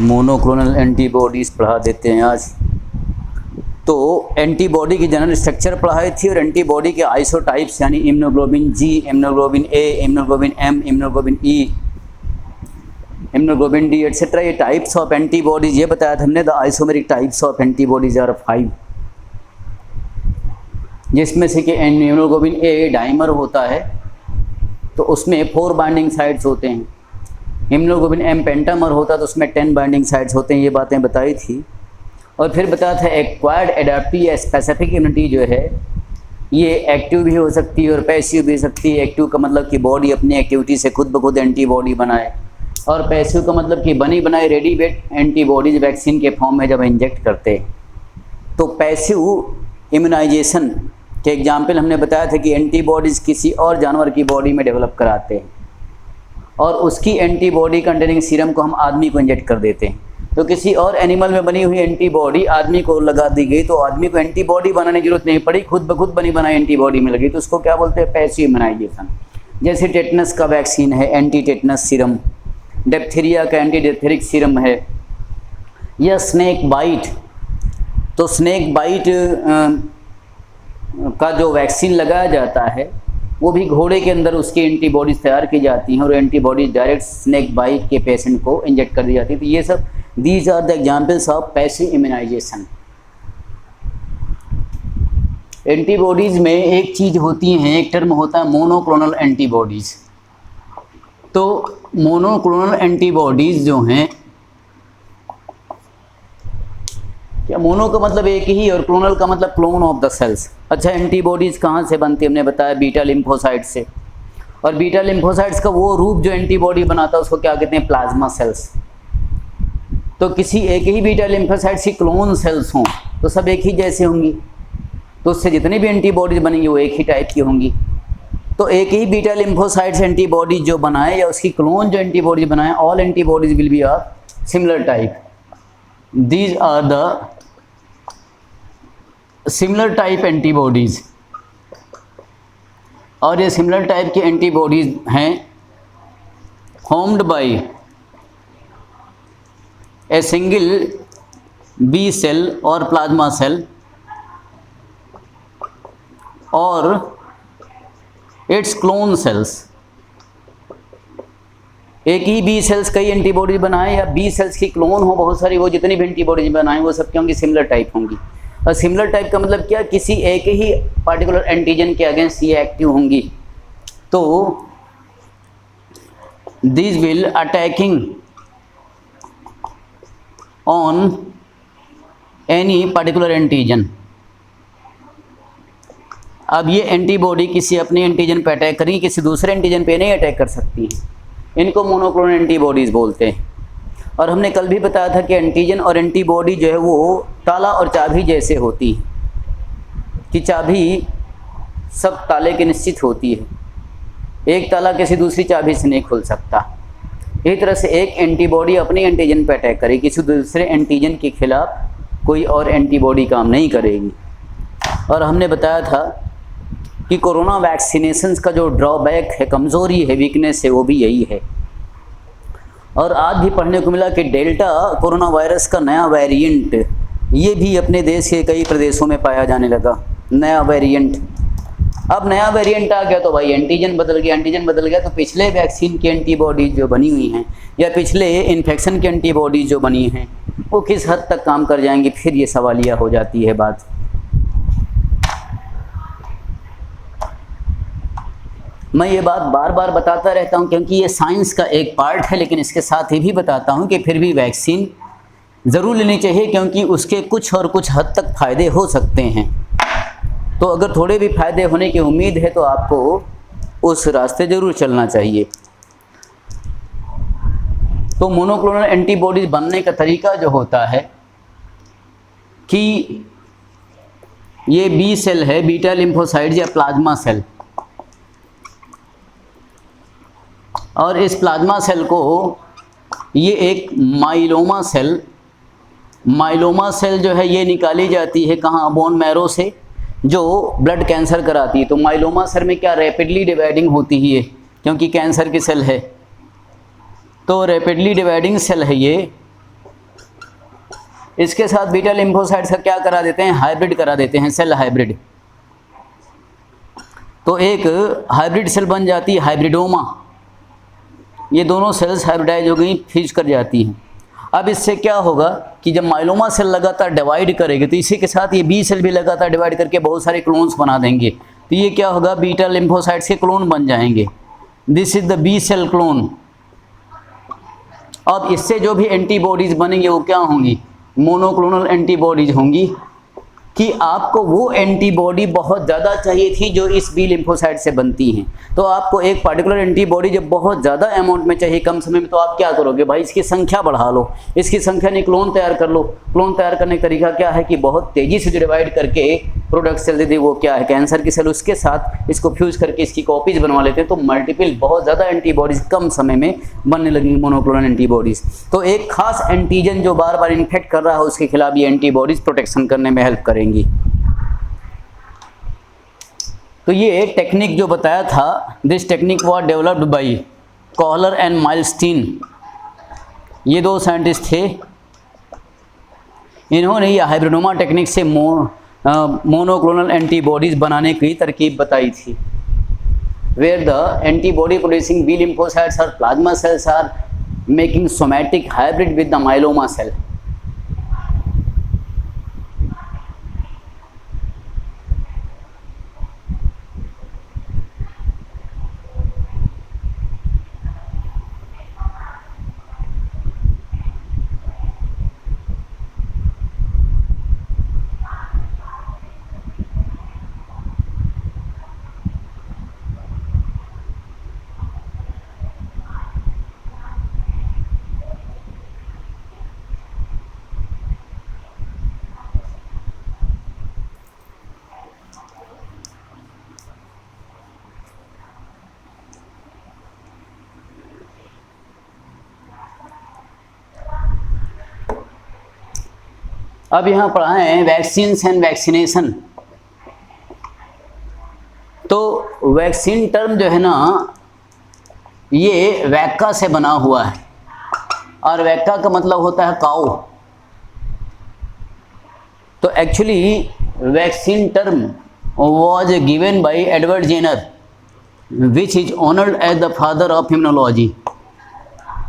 Monoclonal antibodies पढ़ा देते हैं आज। तो एंटीबॉडी की जनरल स्ट्रक्चर पढ़ाई थी और एंटीबॉडी के आइसोटाइप्स यानी immunoglobin G, immunoglobin A, immunoglobin M, immunoglobin E, immunoglobin D etcetera, ये टाइप्स ऑफ एंटीबॉडीज ये बताया था हमने। The isomeric types of antibodies are 5, जिसमें से कि इम्यूनोग्लोबिन ए डाइमर होता है तो उसमें 4 बाइंडिंग साइट्स होते हैं। इम्यूनोग्लोबिन एम पेंटामर होता है तो उसमें 10 बाइंडिंग साइट्स होते हैं। ये बातें बताई थी। और फिर बताया था एक्वायर्ड एडेप्टिव या स्पेसिफिक इम्यूनिटी जो है ये एक्टिव भी हो सकती है और पैसिव भी हो सकती है। एक्टिव का मतलब कि बॉडी अपनी एक्टिविटी से खुद ब खुद एंटीबॉडी बनाए, और पैसिव का मतलब कि बनी बनाई रेडीमेड एंटीबॉडीज वैक्सीन के फॉर्म में जब इंजेक्ट करते हैं। तो पैसिव इम्यूनाइजेशन के एग्जाम्पल हमने बताया था कि एंटीबॉडीज़ किसी और जानवर की बॉडी में डेवलप कराते हैं और उसकी एंटीबॉडी कंटेनिंग सीरम को हम आदमी को इंजेक्ट कर देते हैं। तो किसी और एनिमल में बनी हुई एंटीबॉडी आदमी को लगा दी गई तो आदमी को एंटीबॉडी बनाने की जरूरत नहीं पड़ी, खुद ब खुद बनी बनाई एंटीबॉडी में लगी, तो उसको क्या बोलते हैं? Passive immunization. जैसे टेटनस का वैक्सीन है, एंटी टेटनस सीरम, डिप्थीरिया का एंटी डिप्थेरिक सीरम है, या स्नेक बाइट। तो स्नेक बाइट का जो वैक्सीन लगाया जाता है वो भी घोड़े के अंदर उसकी एंटीबॉडीज़ तैयार की जाती हैं और एंटीबॉडीज डायरेक्ट स्नेक बाइट के पेशेंट को इंजेक्ट कर दी जाती है। तो ये सब these are the examples of passive immunization. Antibodies में एक चीज़ होती हैं, एक टर्म होता है मोनोक्लोनल एंटीबॉडीज़। तो मोनोक्लोनल एंटीबॉडीज़ जो हैं, क्या मोनो का मतलब एक ही और क्लोनल का मतलब क्लोन ऑफ द सेल्स। अच्छा, एंटीबॉडीज़ कहाँ से बनती है? हमने बताया बीटा लिम्फोसाइट से, और बीटा लिम्फोसाइट्स का वो रूप जो एंटीबॉडी बनाता है उसको क्या कहते हैं? Plasma cells. तो किसी एक ही बीटा लिम्फोसाइट्स की क्लोन सेल्स हों तो सब एक ही जैसे होंगी, तो उससे जितनी भी एंटीबॉडीज बनेंगी वो एक ही टाइप की होंगी। तो एक ही बीटा लिम्फोसाइट्स एंटीबॉडी जो बनाए या उसकी क्लोन जो एंटीबॉडीज बनाए, all antibodies will be of similar type. These are the similar type antibodies. और ये सिमिलर टाइप की एंटीबॉडीज़ हैं formed by a single B cell और प्लाज्मा सेल और इट्स क्लोन सेल्स। एक ही बी सेल्स कई एंटीबॉडीज बनाए या बी सेल्स की क्लोन हो बहुत सारी, वो जितनी भी एंटीबॉडीज बनाए वो सब क्या होंगी? सिमिलर टाइप होंगी। और सिमिलर टाइप का मतलब क्या? किसी एक ही पार्टिकुलर एंटीजन के अगेंस्ट ये एक्टिव होंगी। तो this will attacking on any particular antigen. अब ये एंटीबॉडी किसी अपने एंटीजन पे अटैक करेंगी, किसी दूसरे एंटीजन पे नहीं अटैक कर सकती। इनको मोनोक्लोनल एंटीबॉडीज़ बोलते हैं। और हमने कल भी बताया था कि एंटीजन और एंटीबॉडी जो है वो ताला और चाबी जैसे होती है, कि चाबी सब ताले की निश्चित होती है, एक ताला किसी दूसरी चाबी से नहीं खुल सकता। इसी तरह से एक एंटीबॉडी अपने एंटीजन पर अटैक करेगी, किसी दूसरे एंटीजन के खिलाफ कोई और एंटीबॉडी काम नहीं करेगी। और हमने बताया था कि कोरोना वैक्सीनेशंस का जो ड्रॉबैक है, कमज़ोरी है, वीकनेस है, वो भी यही है। और आज भी पढ़ने को मिला कि डेल्टा कोरोना वायरस का नया वेरिएंट ये भी अपने देश के कई प्रदेशों में पाया जाने लगा। नया वेरिएंट, अब नया वेरिएंट आ गया तो भाई एंटीजन बदल गया। एंटीजन बदल गया तो पिछले वैक्सीन की एंटीबॉडीज जो बनी हुई हैं या पिछले इन्फेक्शन की एंटीबॉडीज जो बनी हैं वो किस हद तक काम कर जाएंगी, फिर ये सवालिया हो जाती है बात। मैं ये बात बार बार बताता रहता हूँ क्योंकि ये साइंस का एक पार्ट है, लेकिन इसके साथ ये भी बताता हूँ कि फिर भी वैक्सीन ज़रूर लेनी चाहिए क्योंकि उसके कुछ और कुछ हद तक फ़ायदे हो सकते हैं। तो अगर थोड़े भी फ़ायदे होने की उम्मीद है तो आपको उस रास्ते ज़रूर चलना चाहिए। तो मोनोक्लोनल एंटीबॉडीज़ बनने का तरीका जो होता है कि ये बी सेल है, बीटा लिम्फोसाइट्स या प्लाज्मा सेल, और इस प्लाज्मा सेल को ये एक माइलोमा सेल जो है ये निकाली जाती है कहाँ? बोन मैरो से, जो ब्लड कैंसर कराती है। तो माइलोमा सेल में क्या रैपिडली डिवाइडिंग होती है क्योंकि कैंसर की सेल है, तो रैपिडली डिवाइडिंग सेल है ये, इसके साथ बीटा लिम्फोसाइट्स का क्या करा देते हैं, हाइब्रिड करा देते हैं, सेल हाइब्रिड। तो एक हाइब्रिड सेल बन जाती है हाइब्रिडोमा। ये दोनों सेल्स हाइब्रिडाइज हो गई, फ्यूज कर जाती हैं। अब इससे क्या होगा कि जब माइलोमा सेल लगातार डिवाइड करेगी तो इसी के साथ ये बी सेल भी लगातार डिवाइड करके बहुत सारे क्लोन्स बना देंगे। तो ये क्या होगा, बीटा लिम्फोसाइट्स के क्लोन बन जाएंगे। This is the B cell clone. अब इससे जो भी एंटीबॉडीज़ बनेंगे वो क्या होंगी, मोनोक्लोनल एंटीबॉडीज़ होंगी कि आपको वो एंटीबॉडी बहुत ज़्यादा चाहिए थी जो इस बी लिम्फोसाइट से बनती हैं। तो आपको एक पार्टिकुलर एंटीबॉडी जब बहुत ज़्यादा अमाउंट में चाहिए कम समय में, तो आप क्या करोगे भाई, इसकी संख्या बढ़ा लो, इसकी संख्या नहीं क्लोन तैयार कर लो। क्लोन तैयार करने का तरीका क्या है कि बहुत तेज़ी से जो डिवाइड करके प्रोडक्ट सेल देती है वो क्या है, कैंसर की सेल, उसके साथ इसको फ्यूज करके इसकी कॉपीज़ बनवा लेते हैं। तो मल्टीपल बहुत ज़्यादा एंटीबॉडीज़ कम समय में बनने लगेंगी, मोनोक्लोनल एंटीबॉडीज़। तो एक खास एंटीजन जो बार बार इन्फेक्ट कर रहा है उसके खिलाफ ये एंटीबॉडीज़ प्रोटेक्शन करने में हेल्प करेंगी। तो ये टेक्निक जो बताया था, this technique was developed by Kohler and Milstein. ये दो साइंटिस्ट थे, इन्होंने ये हाइब्रिडोमा टेक्निक से मोनोक्लोनल एंटीबॉडीज़ बनाने की तरकीब बताई थी। Where the antibody producing B lymphocytes और plasma cells are making somatic hybrid with the myeloma cell. अब यहाँ पढ़ा है वैक्सीन्स एंड वैक्सीनेशन। तो वैक्सीन टर्म जो है ना ये वैक्का से बना हुआ है, और वैक्का का मतलब होता है काऊ। तो actually vaccine term was given by Edward Jenner, which is honored as the father of immunology।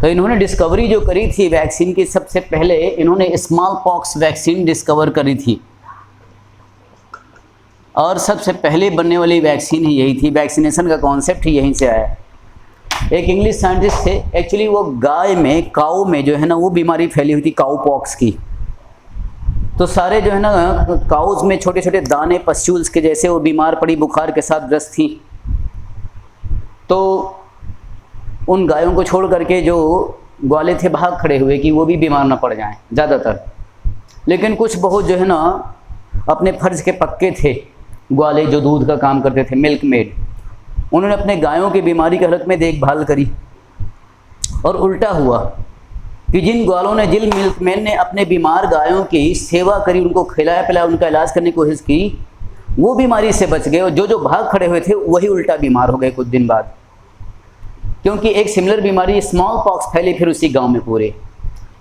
तो इन्होंने डिस्कवरी जो करी थी वैक्सीन की, सबसे पहले इन्होंने स्मॉल पॉक्स वैक्सीन डिस्कवर करी थी, और सबसे पहले बनने वाली वैक्सीन ही यही थी। वैक्सीनेशन का कॉन्सेप्ट ही यहीं से आया। एक इंग्लिश साइंटिस्ट थे, एक्चुअली वो गाय में, काऊ में जो है ना वो बीमारी फैली हुई थी काऊ पॉक्स की। तो सारे जो है ना काउज में छोटे छोटे दाने पस्ट्यूल्स के जैसे, वो बीमार पड़ी, बुखार के साथ ग्रस्त थी। तो उन गायों को छोड़ करके जो ग्वाले थे भाग खड़े हुए कि वो भी बीमार ना पड़ जाएं ज़्यादातर। लेकिन कुछ बहुत जो है ना अपने फर्ज के पक्के थे ग्वाले, जो दूध का काम करते थे, मिल्क मेड। उन्होंने अपने गायों की बीमारी के हालत में देखभाल करी, और उल्टा हुआ कि जिन ग्वालों ने, जिन मिल्कमैन ने अपने बीमार गायों की सेवा करी, उनको खिलाया पिलाया, उनका इलाज करने की कोशिश की, वो बीमारी से बच गए, और जो जो भाग खड़े हुए थे वही उल्टा बीमार हो गए कुछ दिन बाद, क्योंकि एक सिमिलर बीमारी स्मॉल पॉक्स फैली फिर उसी गांव में पूरे।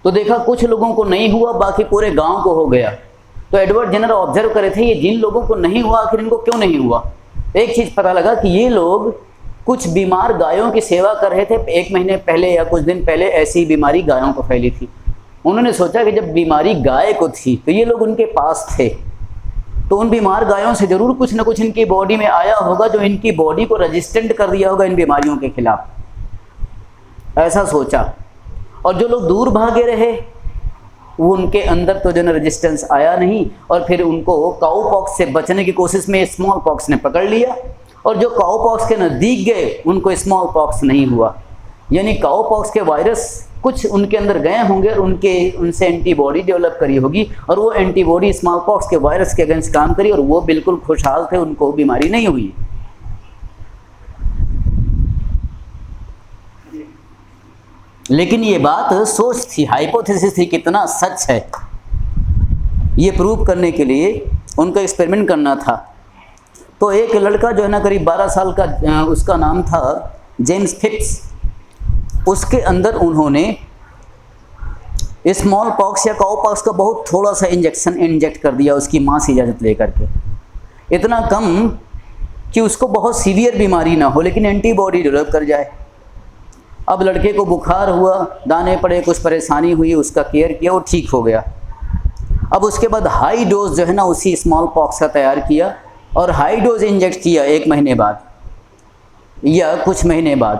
तो देखा कुछ लोगों को नहीं हुआ, बाकी पूरे गांव को हो गया। तो एडवर्ड जेनर ऑब्जर्व करे थे ये जिन लोगों को नहीं हुआ आखिर इनको क्यों नहीं हुआ। एक चीज़ पता लगा कि ये लोग कुछ बीमार गायों की सेवा कर रहे थे। 1 महीने पहले या कुछ दिन पहले ऐसी बीमारी गायों को फैली थी। उन्होंने सोचा कि जब बीमारी गाय को थी तो ये लोग उनके पास थे, तो उन बीमार गायों से जरूर कुछ ना कुछ इनकी बॉडी में आया होगा जो इनकी बॉडी को रेजिस्टेंट कर दिया होगा इन बीमारियों के खिलाफ, ऐसा सोचा। और जो लोग दूर भागे रहे वो उनके अंदर तो जो रेजिस्टेंस आया नहीं, और फिर उनको काऊ पॉक्स से बचने की कोशिश में स्मॉल पॉक्स ने पकड़ लिया, और जो काऊ पॉक्स के नज़दीक गए उनको स्मॉल पॉक्स नहीं हुआ। यानी काऊ पॉक्स के वायरस कुछ उनके अंदर गए होंगे और उनसे एंटीबॉडी डेवलप करी होगी, और वो एंटीबॉडी स्मॉल पॉक्स के वायरस के अगेंस्ट काम करी, और वो बिल्कुल खुशहाल थे, उनको बीमारी नहीं हुई। लेकिन ये बात सोच थी, हाइपोथेसिस थी, कितना सच है ये प्रूव करने के लिए उनको एक्सपेरिमेंट करना था। तो एक लड़का जो है ना करीब 12 साल का, उसका नाम था जेम्स फिप्स। उसके अंदर उन्होंने स्मॉल पॉक्स या काउ पॉक्स का बहुत थोड़ा सा इंजेक्शन इंजेक्ट कर दिया उसकी माँ से इजाज़त लेकर के, इतना कम कि उसको बहुत सीवियर बीमारी ना हो लेकिन एंटीबॉडी डेवलप कर जाए। अब लड़के को बुखार हुआ, दाने पड़े, कुछ परेशानी हुई, उसका केयर किया, वो ठीक हो गया। अब उसके बाद हाई डोज जो है ना उसी स्मॉल पॉक्स का तैयार किया और हाई डोज इंजेक्ट किया 1 महीने बाद या कुछ महीने बाद,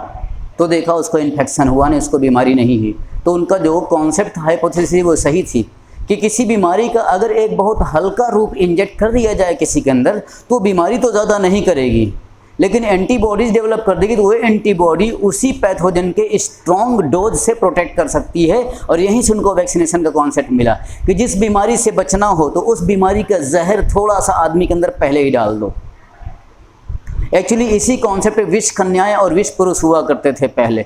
तो देखा उसको इन्फेक्शन हुआ नहीं, उसको बीमारी नहीं हुई। तो उनका जो कॉन्सेप्ट हाइपोथेसिस वो सही थी कि किसी बीमारी का अगर एक बहुत हल्का रूप इंजेक्ट कर दिया जाए किसी के अंदर तो बीमारी तो ज़्यादा नहीं करेगी, लेकिन एंटीबॉडीज़ डेवलप कर देगी तो वो एंटीबॉडी उसी पैथोजन के स्ट्रॉन्ग डोज से प्रोटेक्ट कर सकती है। और यहीं से उनको वैक्सीनेशन का कॉन्सेप्ट मिला कि जिस बीमारी से बचना हो तो उस बीमारी का जहर थोड़ा सा आदमी के अंदर पहले ही डाल दो। एक्चुअली इसी कॉन्सेप्ट पे विष कन्याएं और विष पुरुष हुआ करते थे पहले,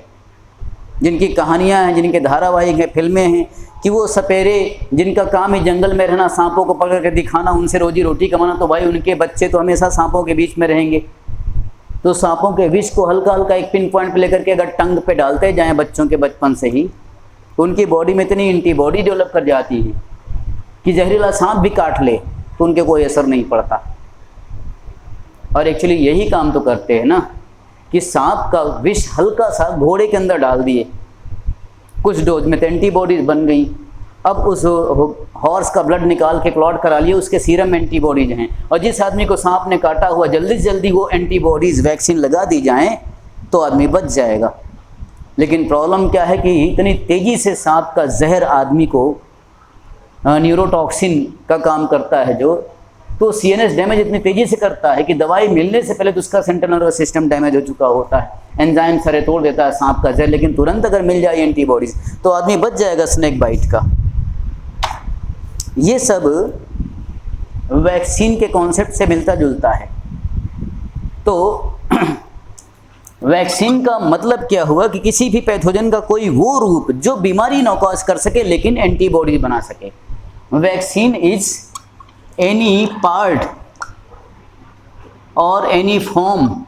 जिनकी कहानियाँ हैं, जिनके धारावाहिक हैं, फिल्में हैं, कि वो सपेरे जिनका काम ही जंगल में रहना, सांपों को पकड़ के दिखाना, उनसे रोजी रोटी कमाना, तो भाई उनके बच्चे तो हमेशा सांपों के बीच में रहेंगे। तो सांपों के विष को हल्का हल्का एक पिन पॉइंट पे लेकर के अगर टंग पे डालते जाएं बच्चों के बचपन से ही, तो उनकी बॉडी में इतनी एंटीबॉडी डेवलप कर जाती है कि जहरीला सांप भी काट ले तो उनके कोई असर नहीं पड़ता। और एक्चुअली यही काम तो करते हैं ना कि सांप का विष हल्का सा घोड़े के अंदर डाल दिए कुछ डोज में, तो एंटीबॉडीज बन गई। अब उस हॉर्स का ब्लड निकाल के क्लॉट करा लिए, उसके सीरम में एंटीबॉडीज हैं, और जिस आदमी को सांप ने काटा हुआ जल्दी से जल्दी वो एंटीबॉडीज वैक्सीन लगा दी जाएं तो आदमी बच जाएगा। लेकिन प्रॉब्लम क्या है कि इतनी तेज़ी से सांप का जहर आदमी को न्यूरोटॉक्सिन का काम करता है जो, तो सीएनएस डैमेज इतनी तेज़ी से करता है कि दवाई मिलने से पहले तो उसका सेंट्रल नर्वस सिस्टम डैमेज हो चुका होता है, एंजाइम सारे तोड़ देता है सांप का जहर। लेकिन तुरंत अगर मिल जाए एंटीबॉडीज तो आदमी बच जाएगा स्नेक बाइट का। ये सब वैक्सीन के कॉन्सेप्ट से मिलता जुलता है। तो वैक्सीन का मतलब क्या हुआ कि किसी भी पैथोजन का कोई वो रूप जो बीमारी न कॉज कर सके लेकिन एंटीबॉडी बना सके। वैक्सीन इज एनी पार्ट और any form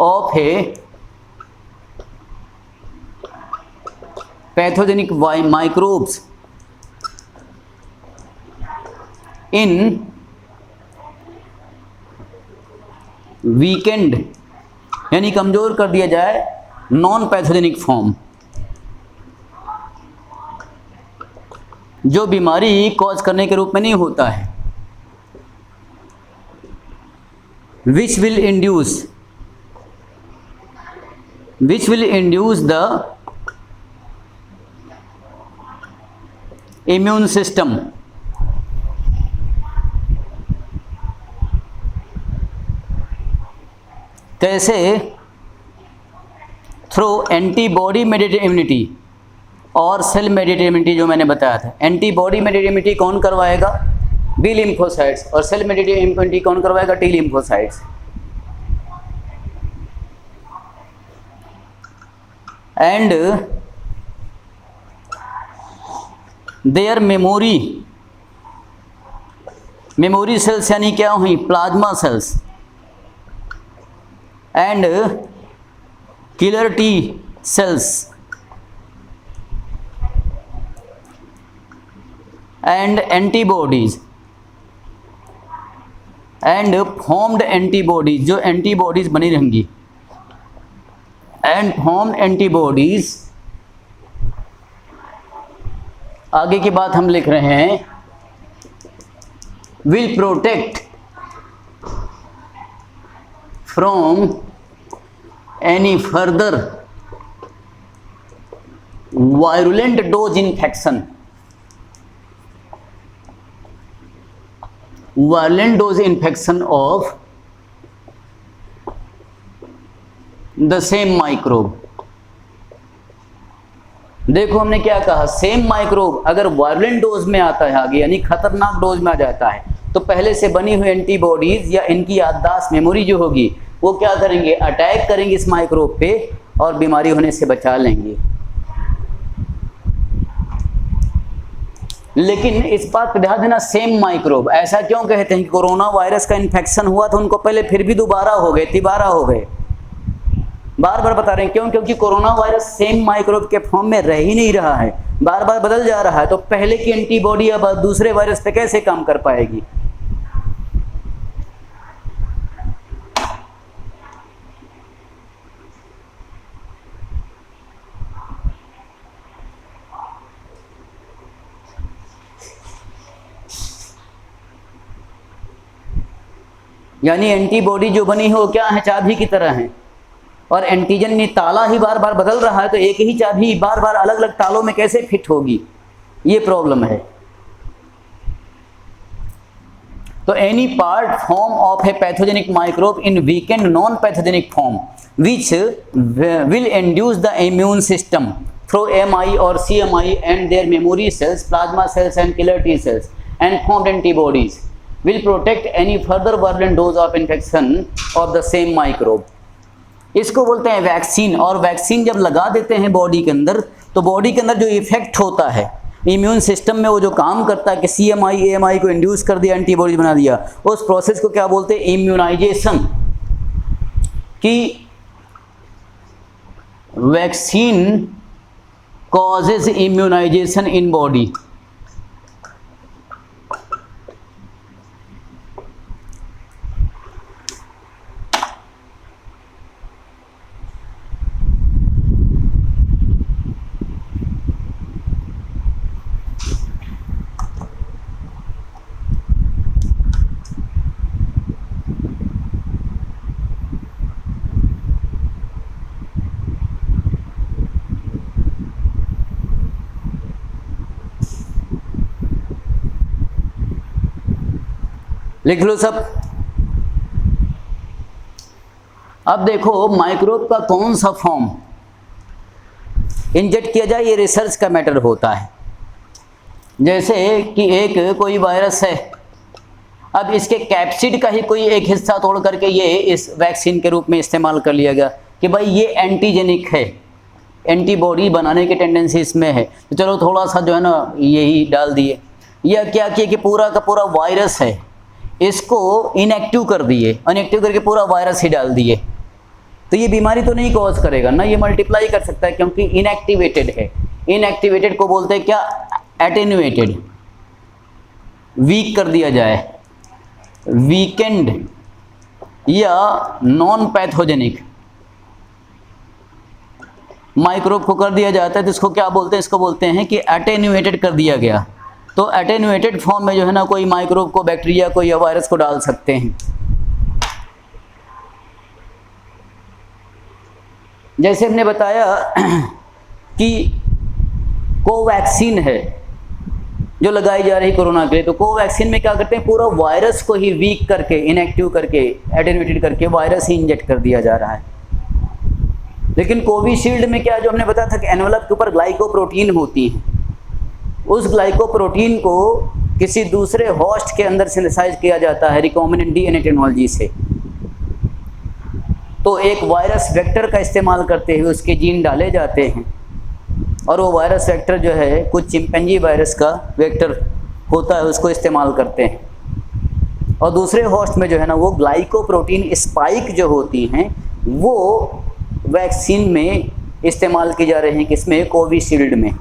of a pathogenic microbes in weekend, यानी कमजोर कर दिया जाए, नॉन पैथोजेनिक फॉर्म, जो बीमारी कॉज करने के रूप में नहीं होता है, which will induce the immune system कैसे? थ्रू एंटीबॉडी मेडिएटेड इम्यूनिटी और सेल मेडिएटेड इम्यूनिटी जो मैंने बताया था। एंटीबॉडी मेडिएटेड इम्यूनिटी कौन करवाएगा? B lymphocytes. और सेल मेडिएटेड इम्यूनिटी कौन करवाएगा? T lymphocytes. And their memory cells यानी क्या हुई? Plasma cells and killer T cells and antibodies and formed antibodies, जो एंटीबॉडीज बनी रहेंगी, एंड फॉर्म्ड एंटीबॉडीज। आगे की बात हम लिख रहे हैं, will protect from any further virulent dose infection, violent dose infection of the same microbe. देखो हमने क्या कहा, सेम माइक्रोब अगर वायलेंट डोज में आता है आगे, यानी खतरनाक डोज में आ जाता है, तो पहले से बनी हुई एंटीबॉडीज या इनकी याददाश्त मेमोरी जो होगी वो क्या करेंगे? अटैक करेंगे इस माइक्रोब पे और बीमारी होने से बचा लेंगे। लेकिन इस बात पर ध्यान देना, सेम माइक्रोब। ऐसा क्यों कहते हैं कि कोरोना वायरस का इन्फेक्शन हुआ तो उनको पहले फिर भी दोबारा हो गए, तिबारा हो गए? बार बार बता रहे हैं, क्यों? क्योंकि कोरोना वायरस सेम माइक्रोब के फॉर्म में रह ही नहीं रहा है, बार बार बदल जा रहा है, तो पहले की एंटीबॉडी अब दूसरे वायरस पे कैसे काम कर पाएगी? यानी एंटीबॉडी जो बनी है वो क्या है? चाबी की तरह है, और एंटीजन ने ताला ही बार बार बदल रहा है, तो एक ही चाबी बार बार अलग अलग तालों में कैसे फिट होगी? ये प्रॉब्लम है। तो any part form of a pathogenic microbe in weakened non pathogenic form which will induce the immune system through MI और CMI and their memory cells, plasma cells and killer T cells and formed antibodies will protect any further virulent dose of infection of the same microbe। इसको बोलते हैं vaccine. और vaccine जब लगा देते हैं body के अंदर, तो बॉडी के अंदर जो इफेक्ट होता है इम्यून सिस्टम में, वो जो काम करता है कि सीएमआई एएमआई को इंड्यूस कर दिया, एंटीबॉडी बना दिया, उस प्रोसेस को क्या बोलते हैं? इम्यूनाइजेशन। कि vaccine causes immunization in body. लिख लो सब। अब देखो माइक्रोब का कौन सा फॉर्म इंजेक्ट किया जाए, ये रिसर्च का मैटर होता है। जैसे कि एक कोई वायरस है, अब इसके कैप्सिड का ही कोई एक हिस्सा तोड़ करके ये इस वैक्सीन के रूप में इस्तेमाल कर लिया गया कि भाई ये एंटीजेनिक है, एंटीबॉडी बनाने की टेंडेंसी इसमें है, तो चलो थोड़ा सा जो है ना यही डाल दिए। या क्या किया कि पूरा का पूरा वायरस है, इसको इनएक्टिव कर दिए, इनएक्टिव करके पूरा वायरस ही डाल दिए, तो ये बीमारी तो नहीं कॉज करेगा ना, ये मल्टीप्लाई कर सकता है क्योंकि इनएक्टिवेटेड है। इनएक्टिवेटेड को बोलते हैं क्या? एटेन्यूएटेड। वीक कर दिया जाए, वीकेंड या नॉन पैथोजेनिक माइक्रोब को कर दिया जाता है, तो इसको क्या बोलते हैं? इसको बोलते हैं कि एटेन्यूएटेड कर दिया गया। तो एटेन्यूएटेड फॉर्म में जो है ना कोई माइक्रोब को, बैक्टीरिया को या वायरस को डाल सकते हैं। जैसे हमने बताया कि कोवैक्सीन है जो लगाई जा रही कोरोना के लिए, तो कोवैक्सीन में क्या करते हैं? पूरा वायरस को ही वीक करके, इनएक्टिव करके, एटेन्यूएटेड करके वायरस ही इंजेक्ट कर दिया जा रहा है। लेकिन कोविशील्ड में क्या, जो हमने बताया था कि एनवलप के ऊपर ग्लाइकोप्रोटीन होती है, उस ग्लाइकोप्रोटीन को किसी दूसरे होस्ट के अंदर सिंथेसाइज किया जाता है रिकॉम्बिनेंट डीएनए टेक्नोलॉजी से। तो एक वायरस वेक्टर का इस्तेमाल करते हुए उसके जीन डाले जाते हैं, और वो वायरस वेक्टर जो है कुछ चिंपैंजी वायरस का वेक्टर होता है, उसको इस्तेमाल करते हैं। और दूसरे होस्ट में जो है ना वो ग्लाइकोप्रोटीन स्पाइक जो होती हैं वो वैक्सीन में इस्तेमाल की जा रही हैं। किसमें? कोविशील्ड में।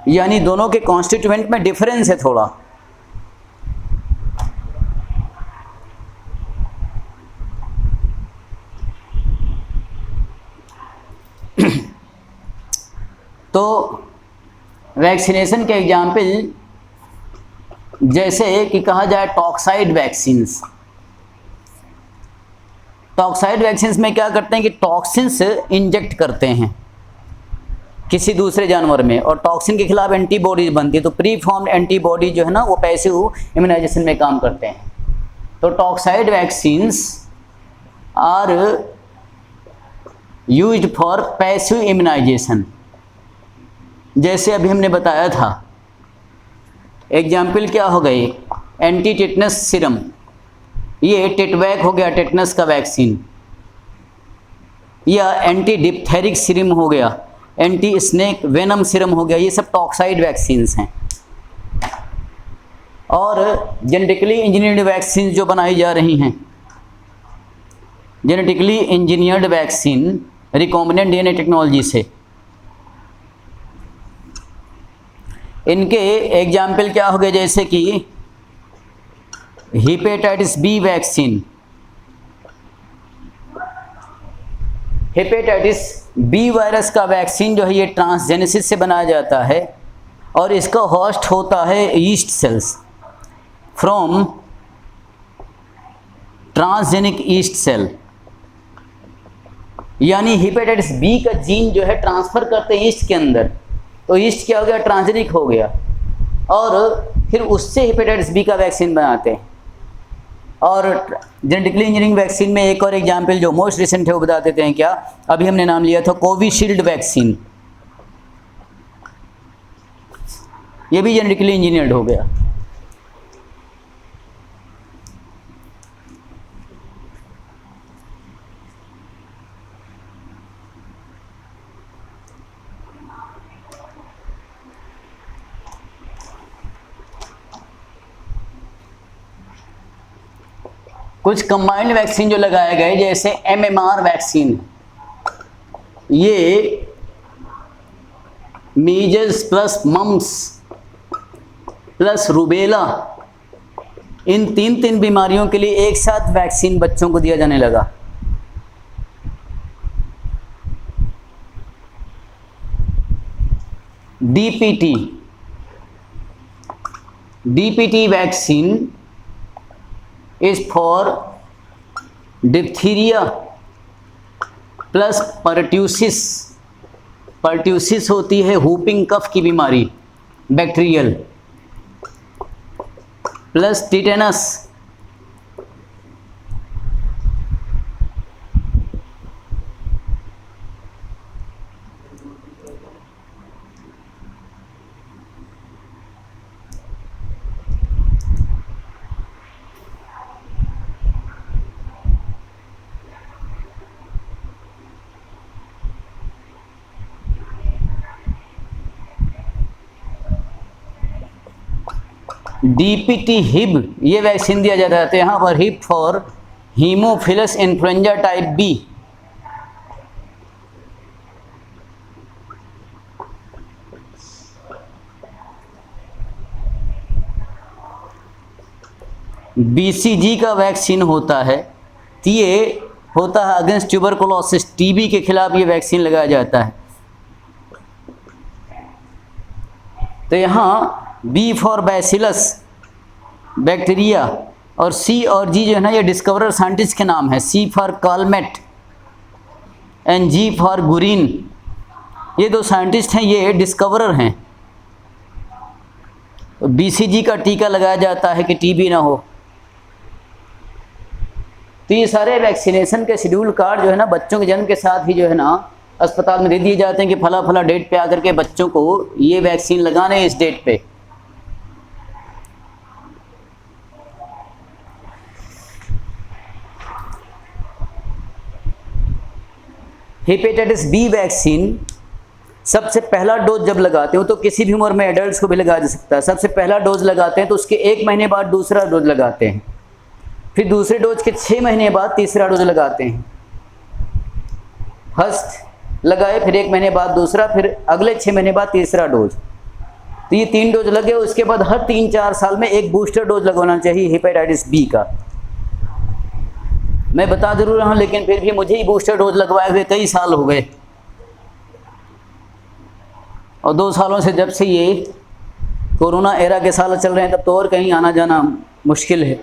यानी दोनों के कॉन्स्टिट्यूएंट में डिफरेंस है थोड़ा। तो वैक्सीनेशन के एग्जाम्पल जैसे कि कहा जाए टॉक्साइड वैक्सीन्स। टॉक्साइड वैक्सीन्स में क्या करते हैं कि टॉक्सिन्स इंजेक्ट करते हैं किसी दूसरे जानवर में, और टॉक्सिन के खिलाफ एंटीबॉडीज बनती है। तो प्री फॉर्म्ड एंटीबॉडी जो है ना वो पैसिव इम्यूनाइजेशन में काम करते हैं। तो toxoid vaccines are used for passive immunization. जैसे अभी हमने बताया था, एग्जाम्पल क्या हो गई? एंटी टेटनस सीरम, ये टेटवैक हो गया, टेटनस का वैक्सीन। या एंटी डिप्थेरिक सीरम हो गया, एंटी स्नेक वेनम सीरम हो गया। ये सब टॉक्साइड वैक्सीन्स हैं। और जेनेटिकली इंजीनियर्ड वैक्सीन जो बनाई जा रही हैं, genetically engineered vaccine recombinant DNA technology से, इनके एग्जाम्पल क्या हो गए, जैसे कि hepatitis B vaccine. Hepatitis B virus का वैक्सीन जो है ये ट्रांसजेनेसिस से बनाया जाता है और इसका होस्ट होता है yeast cells from transgenic yeast cell. यानी हेपेटाइटिस बी का जीन जो है ट्रांसफ़र करते हैं ईस्ट के अंदर, तो ईस्ट क्या हो गया, ट्रांसजेनिक हो गया, और फिर उससे हेपेटाइटिस बी का वैक्सीन बनाते हैं। और जेनेटिकली इंजीनियरिंग वैक्सीन में एक और एग्जाम्पल जो मोस्ट रिसेंट है वो बता देते हैं क्या, अभी हमने नाम लिया था कोविशील्ड वैक्सीन, ये भी जेनेटिकली इंजीनियर्ड हो गया। कुछ कंबाइंड वैक्सीन जो लगाए गए, जैसे एमएमआर वैक्सीन, ये measles plus mumps plus rubella, इन तीन बीमारियों के लिए एक साथ वैक्सीन बच्चों को दिया जाने लगा। DPT vaccine is for diphtheria plus pertussis। pertussis होती है whooping कफ की बीमारी बैक्टीरियल, प्लस टिटेनस। डीपीटी हिब ये वैक्सीन दिया जाता है, यहाँ पर हिब for Haemophilus influenza type B. BCG का वैक्सीन होता है, तो ये होता है अगेंस्ट ट्यूबरकुलोसिस, टीबी के खिलाफ ये वैक्सीन लगाया जाता है। तो यहाँ बी फॉर बैसिलस बैक्टीरिया, और सी और जी जो है ना ये डिस्कवरर साइंटिस्ट के नाम है, C for Calmette and G for Guerin. ये दो साइंटिस्ट हैं, ये डिस्कवरर हैं। तो बीसीजी का टीका लगाया जाता है कि टीबी ना हो। तो ये सारे वैक्सीनेशन के शेड्यूल कार्ड जो है ना बच्चों के जन्म के साथ ही जो है ना अस्पताल में दे दिए जाते हैं कि फला फला डेट पे आकर के बच्चों को ये वैक्सीन लगाने हैं इस डेट पे। हेपेटाइटिस बी वैक्सीन सबसे पहला डोज जब लगाते हो तो किसी भी उम्र में एडल्ट्स को भी लगाया जा सकता है। सबसे पहला डोज लगाते हैं तो उसके 1 महीने बाद दूसरा डोज लगाते हैं, फिर दूसरे डोज के 6 महीने बाद तीसरा डोज लगाते हैं। फर्स्ट लगाए, फिर 1 महीने बाद दूसरा, फिर अगले 6 महीने बाद तीसरा डोज। तो ये 3 डोज लगे, उसके बाद हर 3-4 साल में एक बूस्टर डोज लगवाना चाहिए हेपेटाइटिस बी का। मैं बता जरूर रहा हूँ, लेकिन फिर भी मुझे ही बूस्टर डोज लगवाए हुए कई साल हो गए, और 2 सालों से जब से ये कोरोना एरा के साल चल रहे हैं तब तो और कहीं आना जाना मुश्किल है।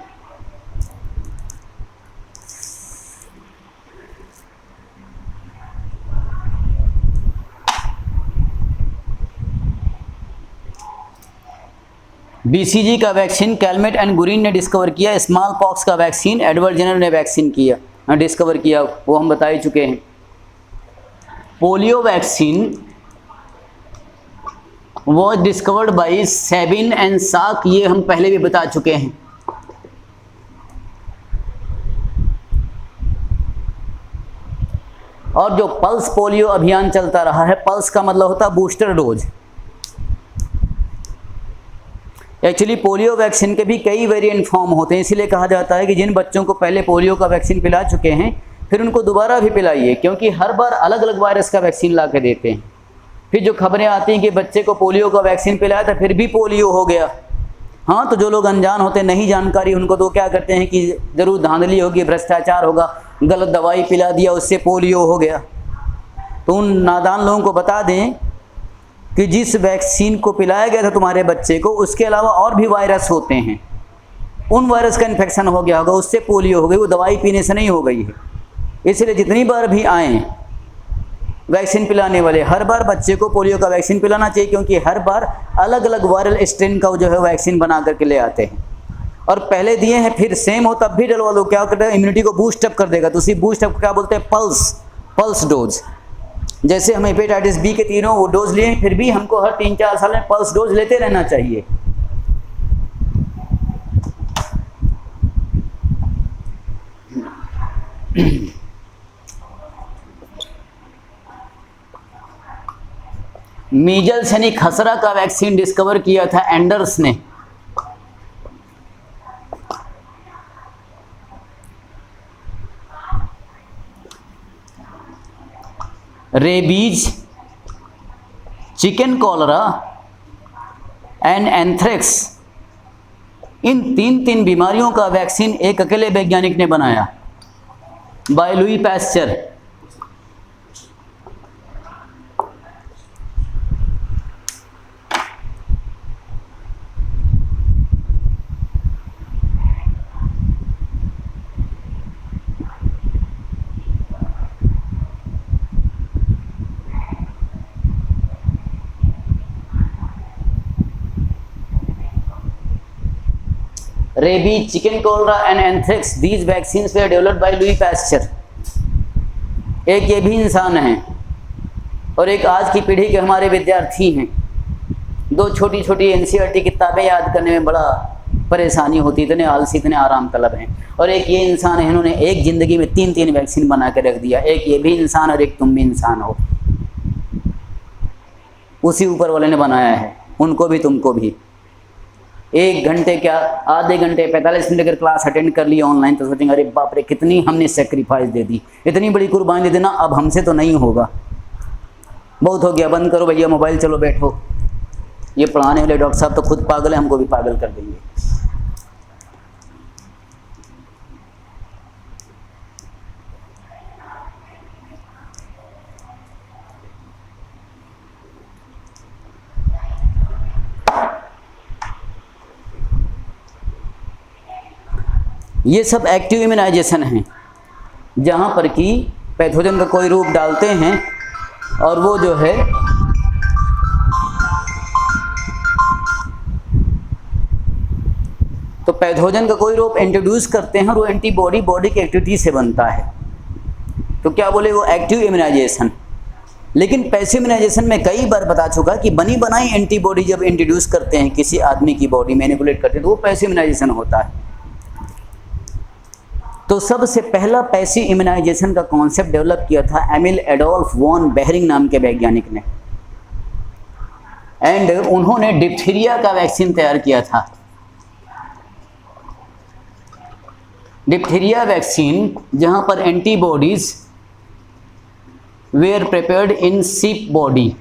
बीसीजी का वैक्सीन कैलमेट एंड गुरीन ने डिस्कवर किया। स्मॉल पॉक्स का वैक्सीन एडवर्ड जेनर ने वैक्सीन किया डिस्कवर किया, वो हम बता ही चुके हैं। Polio vaccine was discovered by Sabin and साक, ये हम पहले भी बता चुके हैं। और जो पल्स पोलियो अभियान चलता रहा है, पल्स का मतलब होता है booster dose. Actually polio vaccine के भी कई वेरिएंट फॉर्म होते हैं, इसीलिए कहा जाता है कि जिन बच्चों को पहले पोलियो का वैक्सीन पिला चुके हैं फिर उनको दोबारा भी पिलाइए, क्योंकि हर बार अलग अलग वायरस का वैक्सीन ला के देते हैं। फिर जो खबरें आती हैं कि बच्चे को पोलियो का वैक्सीन पिलाया था फिर भी पोलियो हो गया, हाँ तो जो लोग अनजान होते हैं, नहीं जानकारी उनको, तो क्या करते हैं कि ज़रूर धांधली होगी, भ्रष्टाचार होगा, गलत दवाई पिला दिया उससे पोलियो हो गया। तो उन नादान लोगों को बता दें कि जिस वैक्सीन को पिलाया गया था तुम्हारे बच्चे को, उसके अलावा और भी वायरस होते हैं, उन वायरस का इन्फेक्शन हो गया होगा, उससे पोलियो हो गई, वो दवाई पीने से नहीं हो गई है। इसलिए जितनी बार भी आएँ वैक्सीन पिलाने वाले, हर बार बच्चे को पोलियो का वैक्सीन पिलाना चाहिए, क्योंकि हर बार अलग अलग वायरल स्ट्रेन का जो है वैक्सीन बना करके ले आते हैं। और पहले दिए हैं फिर सेम हो तब भी डलवा लो, क्या करते हैं इम्यूनिटी को बूस्ट अप कर देगा। तो उसी बूस्ट अप क्या बोलते हैं, पल्स डोज। जैसे हम हेपेटाइटिस बी के तीनों वो डोज लिए फिर भी हमको हर 3-4 साल में पल्स डोज लेते रहना चाहिए। मीजल्स यानी खसरा का वैक्सीन डिस्कवर किया था एंडर्स ने। Rabies, chicken cholera and anthrax, इन तीन बीमारियों का वैक्सीन एक अकेले वैज्ञानिक ने बनाया, by Louis Pasteur. Rabies, chicken cholera and anthrax, these vaccines were developed by Louis Pasteur। एक ये भी इंसान है और एक आज की पीढ़ी के हमारे विद्यार्थी हैं। दो छोटी छोटी NCERT किताबें याद करने में बड़ा परेशानी होती, इतने आलसी, इतने आराम तलब हैं। और एक ये इंसान है, इन्होंने एक ज़िंदगी में 3 वैक्सीन बना के रख दिया। एक ये भी इंसान और एक तुम भी इंसान हो, उसी ऊपर वाले ने बनाया है, उनको भी तुमको भी। 1 घंटे क्या आधे घंटे 45 मिनट अगर क्लास अटेंड कर लिया ऑनलाइन तो सोचेंगे अरे बाप रे कितनी हमने सेक्रीफाइस दे दी, इतनी बड़ी कुर्बानी दे देना, अब हमसे तो नहीं होगा, बहुत हो गया, बंद करो भैया मोबाइल, चलो बैठो। ये पढ़ाने वाले डॉक्टर साहब तो खुद पागल है, हमको भी पागल कर देंगे। ये सब एक्टिव इम्यूनाइजेशन हैं, जहाँ पर कि पैथोजन का कोई रूप डालते हैं और वो जो है तो पैथोजन का कोई रूप इंट्रोड्यूस करते हैं और वो एंटीबॉडी बॉडी की एक्टिविटी से बनता है, तो क्या बोले वो एक्टिव इम्यूनाइजेशन। लेकिन पैसिव इम्यूनाइजेशन में कई बार बता चुका कि बनी बनाई एंटीबॉडी जब इंट्रोड्यूस करते हैं किसी आदमी की बॉडी मैनिपुलेट करते हैं तो वो पैसिव इम्यूनाइजेशन होता है। तो सबसे पहला पैसिव इम्यूनाइजेशन का कॉन्सेप्ट डेवलप किया था एमिल एडोल्फ वॉन बेहरिंग नाम के वैज्ञानिक ने, एंड उन्होंने डिप्थीरिया का वैक्सीन तैयार किया था। डिप्थीरिया वैक्सीन जहां पर antibodies were prepared in sheep body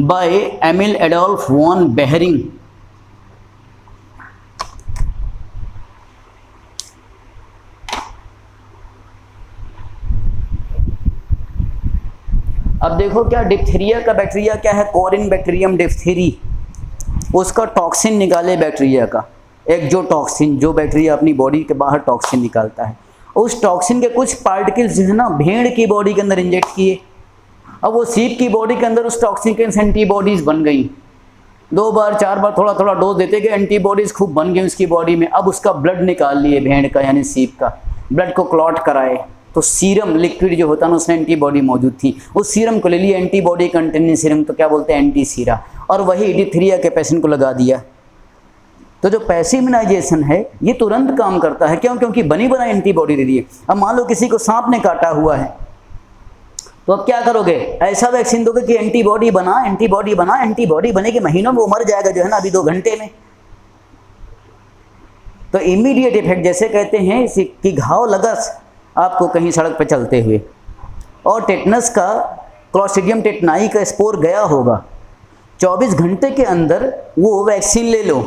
by Emil Adolf von Behring. अब देखो क्या डिप्थीरिया का बैक्टीरिया क्या है, कोरिन बैक्टीरियम डिप्थीरी, उसका टॉक्सिन निकाले बैक्टीरिया का, एक जो टॉक्सिन, जो बैक्टीरिया अपनी बॉडी के बाहर टॉक्सिन निकालता है, उस टॉक्सिन के कुछ पार्टिकल्स जो है ना भेड़ की बॉडी के अंदर इंजेक्ट किए। अब वो सीप की बॉडी के अंदर उस टॉक्सिन के एंटीबॉडीज बन गई, 2 बार 4 बार थोड़ा थोड़ा डोज देते गए, एंटीबॉडीज खूब बन गई उसकी बॉडी में। अब उसका ब्लड निकाल लिए भेड़ का यानी सीप का, ब्लड को क्लॉट कराए तो सीरम लिक्विड जो होता है ना उसमें एंटीबॉडी मौजूद थी, उस सीरम को ले लिए, एंटीबॉडी कंटेनिंग सीरम, तो क्या बोलते हैं एंटी सीरा, और वही डिप्थीरिया के पेशेंट को लगा दिया। तो जो पैसिव इम्यूनाइजेशन है ये तुरंत काम करता है, क्यों? क्योंकि बनी बनाई एंटीबॉडी दे दी है। अब मान लो किसी को सांप ने काटा हुआ है तो अब क्या करोगे, ऐसा वैक्सीन दोगे कि एंटीबॉडी बना, एंटीबॉडी बना, एंटीबॉडी बने कि महीनों में वो मर जाएगा जो है ना, अभी 2 घंटे में। तो इमीडिएट इफेक्ट जैसे कहते हैं कि घाव लगा आपको कहीं सड़क पर चलते हुए, और टेटनस का, क्लॉस्ट्रिडियम टेटनाई का स्पोर गया होगा, 24 घंटे के अंदर वो वैक्सीन ले लो।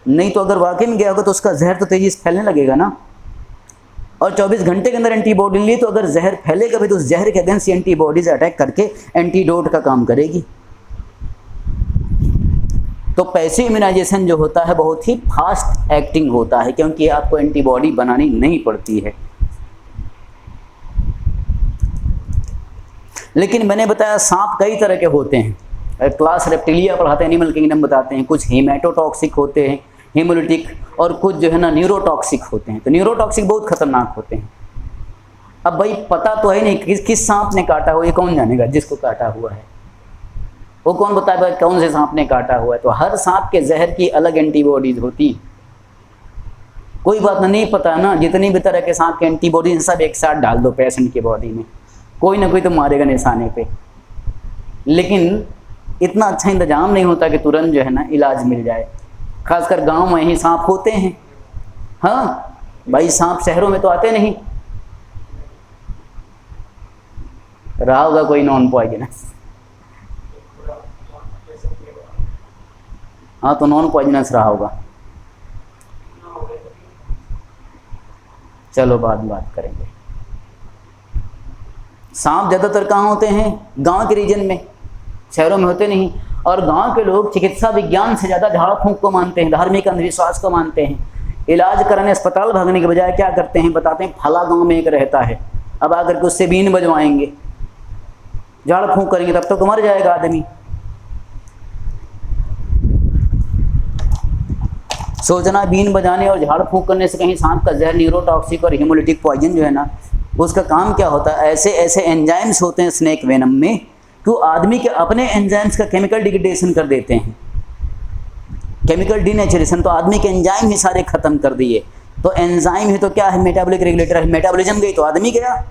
नहीं तो अगर वाकई में गया होगा तो उसका जहर तो तेजी से फैलने लगेगा ना, और 24 घंटे के अंदर एंटीबॉडी लिए तो अगर जहर फैलेगा भी तो उस जहर के अगेंस्ट एंटीबॉडीज अटैक करके एंटीडोट का काम करेगी। तो पैसिव इम्यूनाइजेशन जो होता है बहुत ही फास्ट एक्टिंग होता है, क्योंकि आपको एंटीबॉडी बनानी नहीं पड़ती है। लेकिन मैंने बताया सांप कई तरह के होते हैं, क्लास रेप्टिलिया पढ़ाते हैं, एनिमल किंगडम बताते हैं, कुछ हेमेटोटॉक्सिक होते हैं, हेमोलिटिक, और कुछ जो है ना न्यूरोटॉक्सिक होते हैं। तो न्यूरोटॉक्सिक बहुत खतरनाक होते हैं। अब भाई पता तो है नहीं किस सांप ने काटा हो, ये कौन जानेगा जिसको काटा हुआ है, वो कौन बताए भाई कौन से सांप ने काटा हुआ है। तो हर सांप के जहर की अलग एंटीबॉडीज होती हैं। कोई बात नहीं पता ना, जितनी भी तरह के सांप के एंटीबॉडीज सब एक साथ डाल दो पेशेंट की बॉडी में, कोई ना कोई तो मारेगा निशाने पे। लेकिन इतना अच्छा इंतजाम नहीं होता कि तुरंत जो है ना इलाज मिल जाए। खासकर गांव में ही सांप होते हैं। हाँ भाई, सांप शहरों में तो आते नहीं। रहा होगा कोई नॉन पॉइजनस, हाँ तो नॉन पॉइजनस रहा होगा। चलो बाद में बात करेंगे। सांप ज़्यादातर कहाँ होते हैं? गांव के रीजन में, शहरों में होते नहीं। और गांव के लोग चिकित्सा विज्ञान से ज़्यादा झाड़ फूंक को मानते हैं, धार्मिक अंधविश्वास को मानते हैं। इलाज कराने अस्पताल भागने के बजाय क्या करते हैं बताते हैं, फला गांव में एक रहता है, अब आकर के उससे बीन बजवाएंगे, झाड़ फूंक करेंगे, तब तक तो मर जाएगा आदमी। सोचना बीन बजाने और झाड़ फूंक करने से कहीं सांप का जहर, न्यूरोटॉक्सिक और हेमोलिटिक पॉइजन जो है ना, उसका काम क्या होता है, ऐसे ऐसे एंजाइम्स होते हैं स्नेक वेनम में कि वो आदमी के अपने एंजाइम्स का केमिकल डिग्रेडेशन कर देते हैं, केमिकल डीनेचरेशन। तो आदमी के एंजाइम ही सारे खत्म कर दिए। तो एंजाइम है तो क्या है, मेटाबॉलिक रेगुलेटर है। मेटाबॉलिज्म गई तो आदमी गया।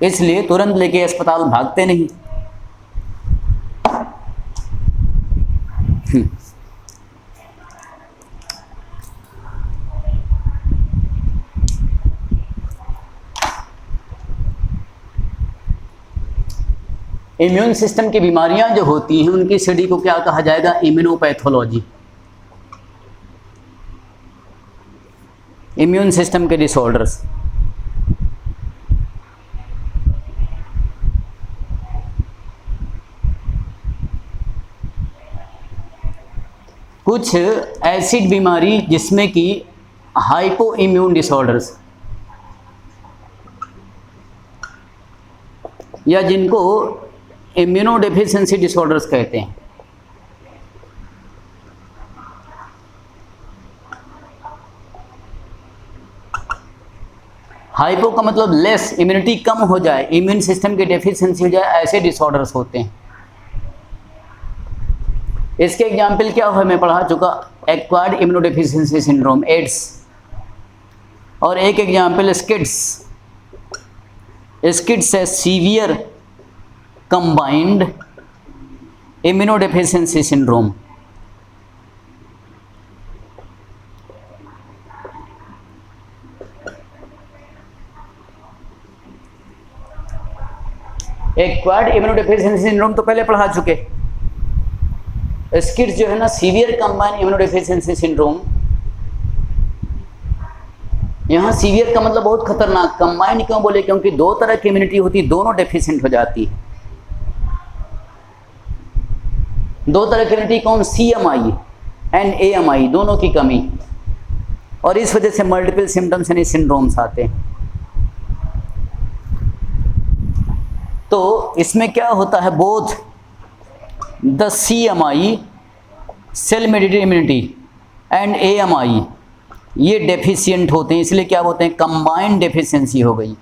इसलिए तुरंत लेके अस्पताल भागते नहीं। इम्यून सिस्टम की बीमारियां जो होती हैं उनकी स्टडी को क्या कहा जाएगा, इम्यूनोपैथोलॉजी। इम्यून सिस्टम के डिसऑर्डर्स। कुछ एसिड बीमारी जिसमें कि हाइपो इम्यून डिसऑर्डर्स, या जिनको इम्यूनोडेफिशिएंसी डिसऑर्डर्स कहते हैं। हाइपो का मतलब लेस, इम्यूनिटी कम हो जाए, इम्यून सिस्टम की डेफिशिएंसी हो जाए, ऐसे डिसऑर्डर्स होते हैं। इसके एग्जाम्पल क्या हुआ मैं पढ़ा चुका, एक्वायर्ड इम्यूनोडेफिशिएंसी सिंड्रोम, एड्स। और एक एग्जाम्पल स्किड्स। स्किड्स है severe combined immunodeficiency syndrome. Acquired immunodeficiency syndrome तो पहले पढ़ा चुके। स्किड्स जो है ना सीवियर कंबाइंड इम्यूनोडेफिशिएंसी सिंड्रोम। यहाँ सीवियर का मतलब बहुत खतरनाक, कंबाइंड क्यों बोले, क्योंकि दो तरह की इम्यूनिटी होती है, दोनों डेफिशिएंट हो जाती है। दो तरह की इम्यूनिटी कौन, CMI एंड AMI, दोनों की कमी, और इस वजह से मल्टीपल सिम्टम्स यानी सिंड्रोम्स आते हैं। तो इसमें क्या होता है, both the CMI cell mediated immunity and AMI ये डेफिशिएंट होते हैं, इसलिए क्या होते हैं, कंबाइंड डेफिशिएंसी हो गई।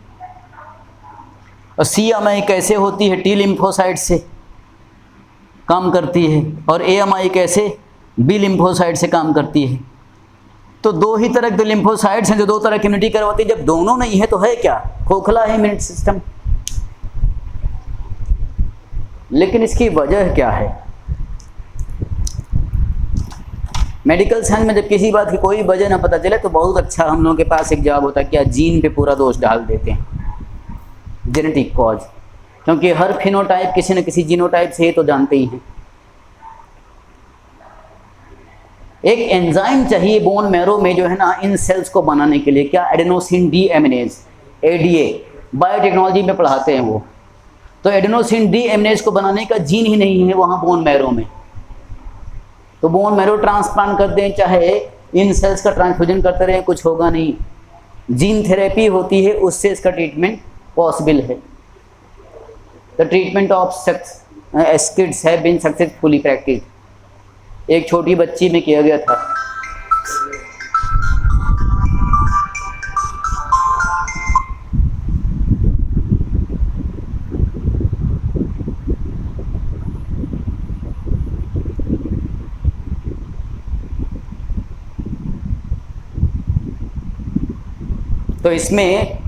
और CMI कैसे होती है, T लिम्फोसाइट से काम करती है, और AMI कैसे, B लिम्फोसाइट से काम करती है। तो दो ही तरह के लिम्फोसाइट्स हैं जो दो तरह की इम्यूनिटी करवाती है। जब दोनों नहीं है तो है क्या? खोखला है इम्यूनिटी सिस्टम। लेकिन इसकी वजह क्या है? मेडिकल साइंस में जब किसी बात की कोई वजह ना पता चले तो बहुत अच्छा हम लोगों के पास एक जवाब होता है, क्या जीन पे पूरा दोष डाल देते हैं, जेनेटिक कॉज। क्योंकि हर फिनोटाइप किसी न किसी जीनोटाइप से, तो जानते ही हैं। एक एंजाइम चाहिए बोन मैरो में जो है ना इन सेल्स को बनाने के लिए, क्या? एडेनोसिन डीएमिनेज, एडीए, बायोटेक्नोलॉजी में पढ़ाते हैं वो। तो एडेनोसिन डीएमिनेज को बनाने का जीन ही नहीं है वहाँ बोन मैरो में। तो बोन मैरो ट्रांसप्लांट कर दें, चाहे इन सेल्स का ट्रांसफ्यूजन करते रहें, कुछ होगा नहीं। जीन थेरेपी होती है, उससे इसका ट्रीटमेंट पॉसिबल है। The treatment of kids have been successfully practised. एक छोटी बच्ची में किया गया था। तो इसमें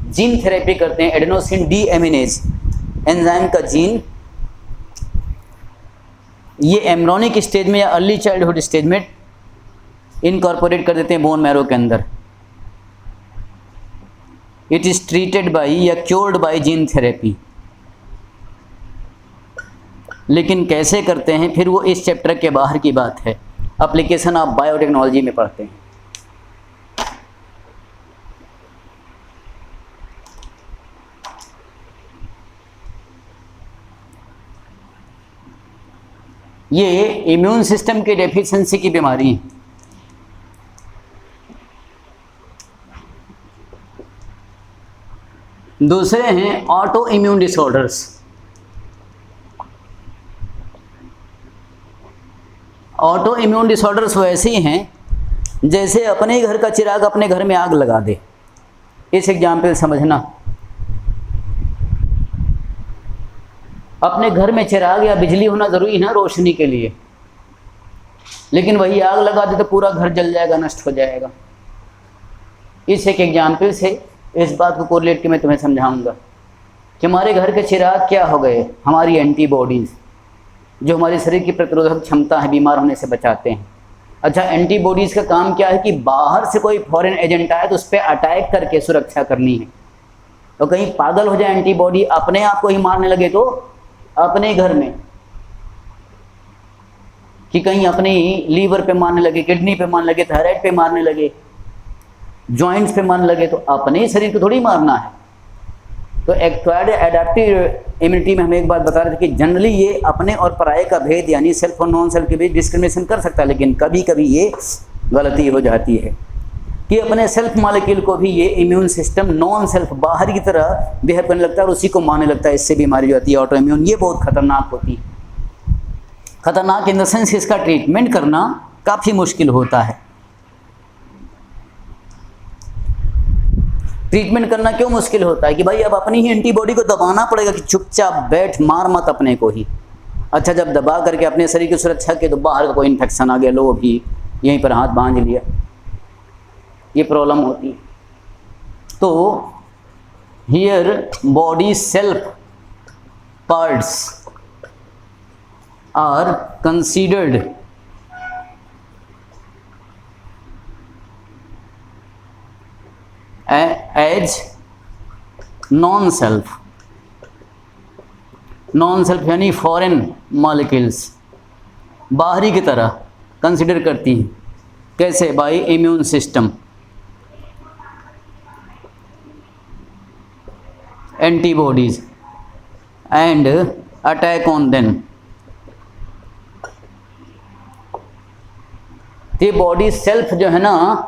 जीन थेरेपी करते हैं, एडेनोसिन डीएमिनेज एंजाइम का जीन, ये एम्ब्रियोनिक स्टेज में या अर्ली चाइल्डहुड स्टेज में इनकॉर्पोरेट कर देते हैं बोन मैरो के अंदर। इट इज ट्रीटेड बाय या क्योर्ड बाय जीन थेरेपी। लेकिन कैसे करते हैं फिर वो इस चैप्टर के बाहर की बात है, एप्लीकेशन आप बायोटेक्नोलॉजी में पढ़ते हैं। ये इम्यून सिस्टम की डेफिशिएंसी की बीमारी है। दूसरे हैं auto immune disorders. Auto immune disorders वैसे हैं जैसे अपने घर का चिराग अपने घर में आग लगा दे। इस एग्जाम्पल समझना, अपने घर में चिराग या बिजली होना ज़रूरी है ना रोशनी के लिए, लेकिन वही आग लगा दे तो पूरा घर जल जाएगा, नष्ट हो जाएगा। इस एक एग्जाम्पल से इस बात को कोरिलेट के मैं तुम्हें समझाऊंगा कि हमारे घर के चिराग क्या हो गए, हमारी एंटीबॉडीज़ जो हमारे शरीर की प्रतिरोधक क्षमता है, बीमार होने से बचाते हैं। अच्छा, एंटीबॉडीज़ का काम क्या है कि बाहर से कोई फॉरेन एजेंट आए तो उस पर अटैक करके सुरक्षा करनी है। तो कहीं पागल हो जाए एंटीबॉडी, अपने आप को ही मारने लगे तो अपने घर में, कि कहीं अपने लीवर पे मारने लगे, किडनी पे मारने लगे, थायराइड पे मारने लगे, जॉइंट्स पे मारने लगे, तो अपने शरीर को थोड़ी मारना है। तो एक्वायर्ड एडेप्टिव इम्यूनिटी में हम एक बात बता रहे थे कि जनरली ये अपने और पराये का भेद यानी सेल्फ और नॉन सेल्फ के बीच डिस्क्रिमिनेशन कर सकता है, लेकिन कभी कभी ये गलती हो जाती है कि अपने सेल्फ मॉलिक्यूल को भी ये इम्यून सिस्टम नॉन सेल्फ बाहर की तरह बिहेव करने लगता है और उसी को मारने लगता है। इससे बीमारी जो आती है ऑटो इम्यून, ये बहुत खतरनाक होती है। खतरनाक इन द सेंस इसका ट्रीटमेंट करना काफ़ी मुश्किल होता है। ट्रीटमेंट करना क्यों मुश्किल होता है कि भाई अब अपनी ही एंटीबॉडी को दबाना पड़ेगा कि चुपचाप बैठ, मार मत अपने को ही। अच्छा, जब दबा करके अपने शरीर की सुरक्षा के तो बाहर का कोई इन्फेक्शन आ गया, लो भी यहीं पर हाथ बांध लिया, ये प्रॉब्लम होती है। तो here body self parts are considered as non self. Non self यानी फॉरेन मॉलिक्यूल्स, बाहरी की तरह कंसीडर करती हैं। कैसे? By immune system, antibodies and attack on them. ये बॉडी सेल्फ जो है ना,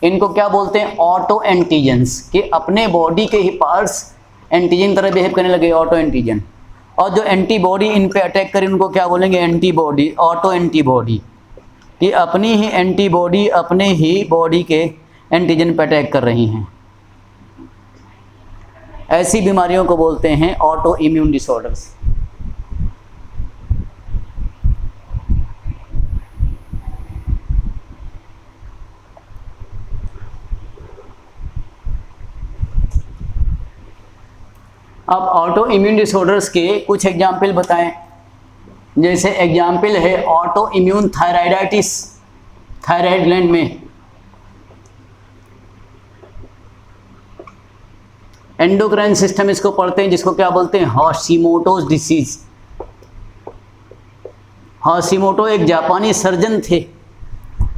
इनको क्या बोलते हैं? ऑटो एंटीजेंस, कि अपने बॉडी के ही पार्ट्स एंटीजन तरह बिहेव करने लगे, ऑटो एंटीजन। और जो एंटीबॉडी इन पे अटैक करे उनको क्या बोलेंगे? एंटीबॉडी, ऑटो एंटीबॉडी, कि अपनी ही एंटीबॉडी अपने ही बॉडी के एंटीजन पे अटैक कर रही हैं। ऐसी बीमारियों को बोलते हैं ऑटो इम्यून डिसऑर्डर्स। अब ऑटो इम्यून डिसऑर्डर्स के कुछ एग्जाम्पल बताएं। जैसे एग्जाम्पल है auto immune thyroiditis, thyroid gland में। एंडोक्राइन सिस्टम इसको पढ़ते हैं, जिसको क्या बोलते हैं, हाशिमोटोस डिसीज। हाशिमोटो एक जापानी सर्जन थे,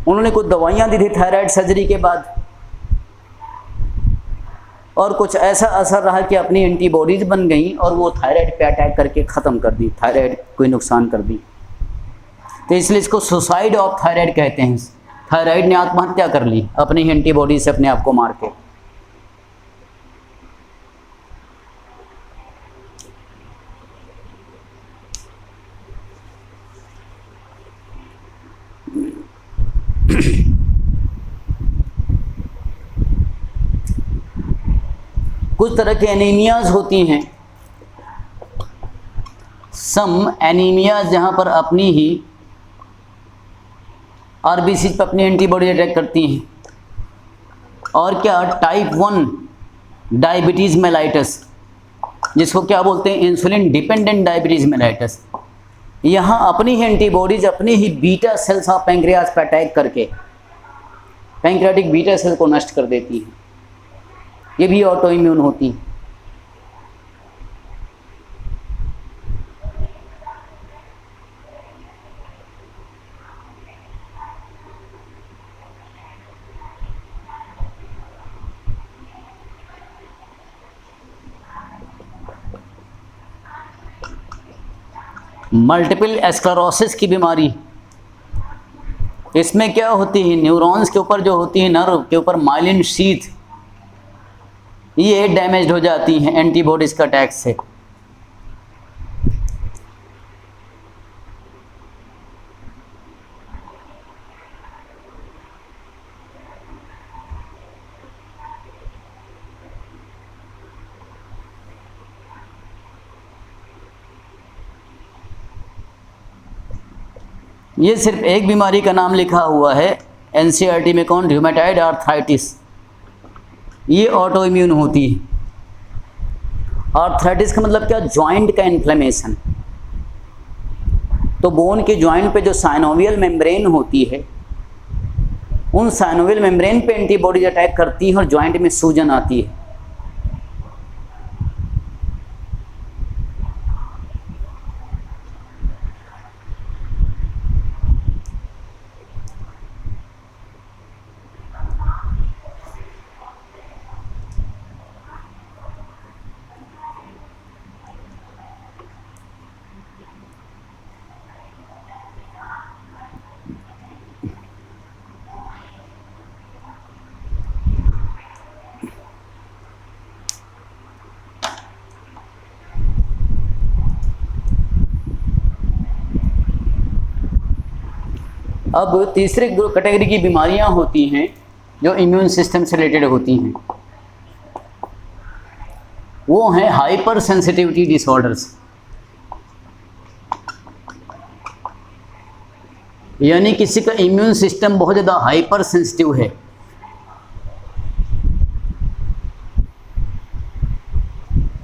उन्होंने कुछ दवाइयाँ दी थी थायराइड सर्जरी के बाद, और कुछ ऐसा असर रहा कि अपनी एंटीबॉडीज बन गई और वो थायराइड पे अटैक करके ख़त्म कर दी, थायराइड कोई नुकसान कर दी। तो इसलिए इसको सुसाइड ऑफ थायराइड कहते हैं। थायराइड ने आत्महत्या कर ली अपनी एंटीबॉडी से, अपने आप को मार के। कुछ तरह की एनीमियाज होती हैं, सम एनीमियाज जहाँ पर अपनी ही आरबीसी पर अपनी एंटीबॉडी अटैक करती हैं। और क्या, टाइप 1 डायबिटीज़ मेलाइटस, जिसको क्या बोलते हैं, इंसुलिन डिपेंडेंट डायबिटीज़ मेलाइटस। यहाँ अपनी ही एंटीबॉडीज अपनी ही बीटा सेल्स ऑफ पैंक्रियाज पर अटैक करके पैंक्रियाटिक बीटा सेल को नष्ट कर देती है। ये भी ऑटो इम्यून होती है। मल्टीपल स्क्लेरोसिस की बीमारी, इसमें क्या होती है, न्यूरॉन्स के ऊपर जो होती है, नर्व के ऊपर माइलिन शीथ, ये डैमेज हो जाती हैं एंटीबॉडीज़ का अटैक से। ये सिर्फ एक बीमारी का नाम लिखा हुआ है एनसीईआरटी में, कौन, रूमेटॉइड आर्थराइटिस। ये ऑटो इम्यून होती है। आर्थराइटिस का मतलब क्या, जॉइंट का इन्फ्लेमेशन। तो बोन के जॉइंट पे जो साइनोवियल मेम्ब्रेन होती है, उन साइनोवियल मेम्ब्रेन पे एंटीबॉडीज अटैक करती है और जॉइंट में सूजन आती है। अब तीसरे कैटेगरी की बीमारियां होती हैं जो इम्यून सिस्टम से रिलेटेड होती हैं, वो हैं हाइपर सेंसिटिविटी डिसऑर्डर्स। यानी किसी का इम्यून सिस्टम बहुत ज़्यादा हाइपर सेंसिटिव है।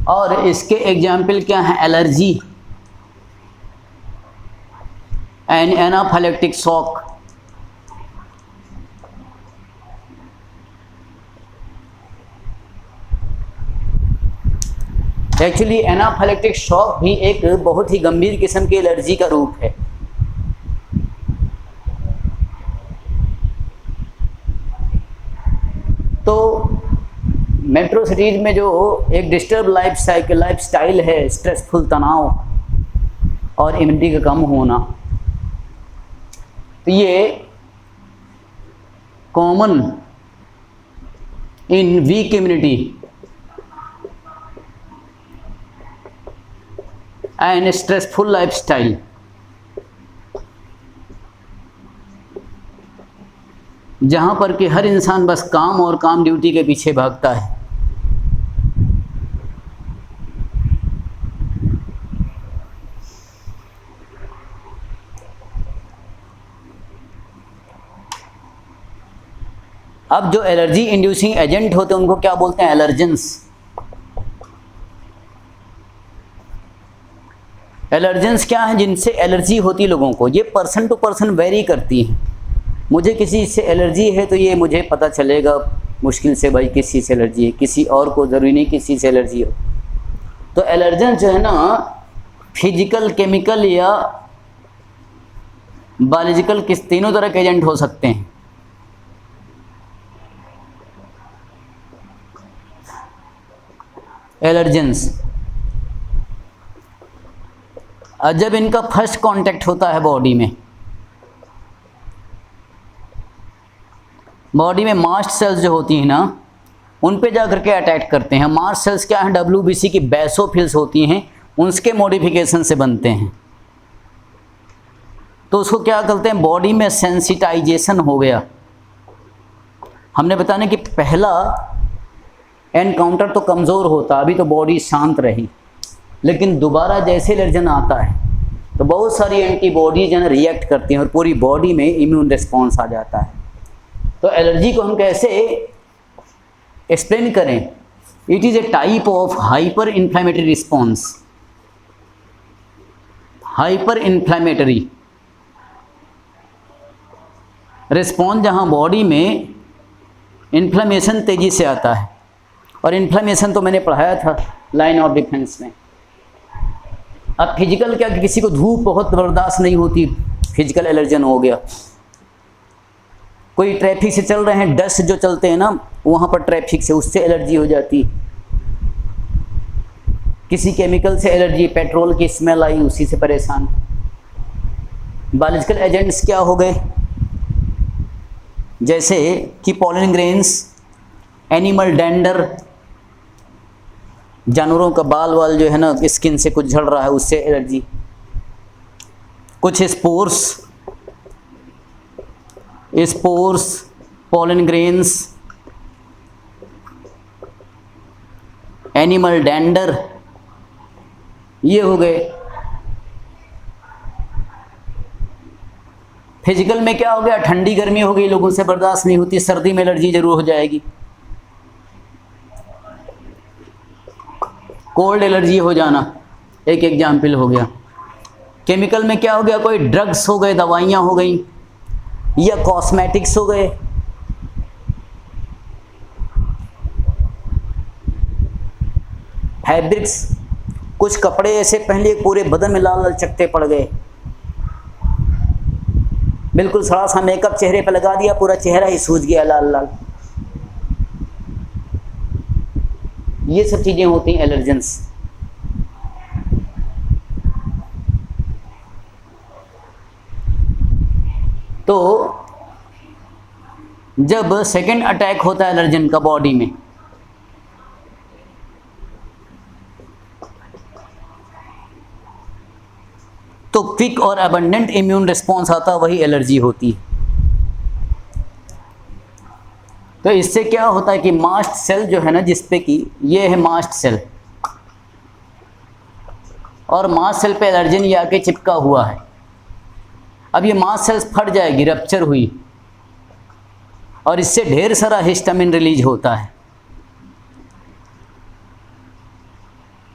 और इसके एग्जाम्पल क्या हैं, allergy and anaphylactic shock. Actually anaphylactic shock भी एक बहुत ही गंभीर किस्म की एलर्जी का रूप है। तो मेट्रो सिटीज़ में जो एक डिस्टर्ब लाइफ स्टाइल है, स्ट्रेसफुल, तनाव और इम्यूनिटी का कम होना, तो ये common in weak immunity and stressful lifestyle. जहाँ पर कि हर इंसान बस काम और काम ड्यूटी के पीछे भागता है। अब जो एलर्जी इंड्यूसिंग एजेंट होते हैं उनको क्या बोलते हैं, एलर्जेंस। एलर्जेंस क्या है जिनसे एलर्जी होती है लोगों को, ये पर्सन टू पर्सन वेरी करती हैं। मुझे किसी से एलर्जी है तो ये मुझे पता चलेगा मुश्किल से भाई किस चीज़ से एलर्जी है, किसी और को ज़रूरी नहीं किस चीज़ से एलर्जी हो। तो एलर्जन जो है ना फिजिकल, केमिकल या बायोलॉजिकल, किस तीनों तरह के एजेंट हो सकते हैं। एलर्जेंस जब इनका फर्स्ट कांटेक्ट होता है बॉडी में मास्ट सेल्स जो होती हैं ना उन पे जा करके अटैक करते हैं। मास्ट सेल्स क्या हैं, WBC की बेसोफिल्स होती हैं, उनके मॉडिफिकेशन से बनते हैं। तो उसको क्या करते हैं, बॉडी में सेंसिटाइजेशन हो गया। हमने बताया कि पहला एनकाउंटर तो कमज़ोर होता, अभी तो बॉडी शांत रही, लेकिन दोबारा जैसे एलर्जन आता है तो बहुत सारी एंटीबॉडीज जो है रिएक्ट करती हैं और पूरी बॉडी में इम्यून रिस्पॉन्स आ जाता है। तो एलर्जी को हम कैसे एक्सप्लेन करें, it is a type of hyper inflammatory response. Hyper inflammatory response जहाँ बॉडी में इन्फ्लेमेशन तेज़ी से आता है, और इन्फ्लेमेशन तो मैंने पढ़ाया था लाइन ऑफ डिफेंस में। अब फिजिकल क्या कि किसी को धूप बहुत बर्दाश्त नहीं होती, फिजिकल एलर्जन हो गया। कोई ट्रैफिक से चल रहे हैं, डस्ट जो चलते हैं ना वहाँ पर ट्रैफिक से, उससे एलर्जी हो जाती। किसी केमिकल से एलर्जी, पेट्रोल की स्मेल आई उसी से परेशान। बायोलॉजिकल एजेंट्स क्या हो गए, जैसे कि पॉलन ग्रेन्स, एनिमल डेंडर, जानवरों का बाल वाल जो है ना स्किन से कुछ झड़ रहा है उससे एलर्जी। कुछ spores, pollen grains, animal dander, ये हो गए। फिजिकल में क्या हो गया, ठंडी गर्मी हो गई, लोगों से बर्दाश्त नहीं होती, सर्दी में एलर्जी जरूर हो जाएगी। कोल्ड एलर्जी हो जाना एक एग्जाम्पल हो गया। केमिकल में क्या हो गया, कोई ड्रग्स हो गए, दवाइयाँ हो गई, या कॉस्मेटिक्स हो गए। फैब्रिक्स, कुछ कपड़े ऐसे पहन लिए पूरे बदन में लाल लाल चकत्ते पड़ गए, बिल्कुल सड़ा सा मेकअप चेहरे पे लगा दिया, पूरा चेहरा ही सूज गया लाल लाल। ये सब चीज़ें होती हैं एलर्जेंस। तो जब सेकेंड अटैक होता है एलर्जन का बॉडी में, तो क्विक और अबंडेंट इम्यून रिस्पॉन्स आता, वही एलर्जी होती है। तो इससे क्या होता है कि मास्ट सेल जो है ना, जिसपे कि ये है मास्ट सेल, और मास्ट सेल पे एलर्जन ये आके चिपका हुआ है। अब ये मास्ट सेल्स फट जाएगी, रप्चर हुई, और इससे ढेर सारा हिस्टामिन रिलीज होता है।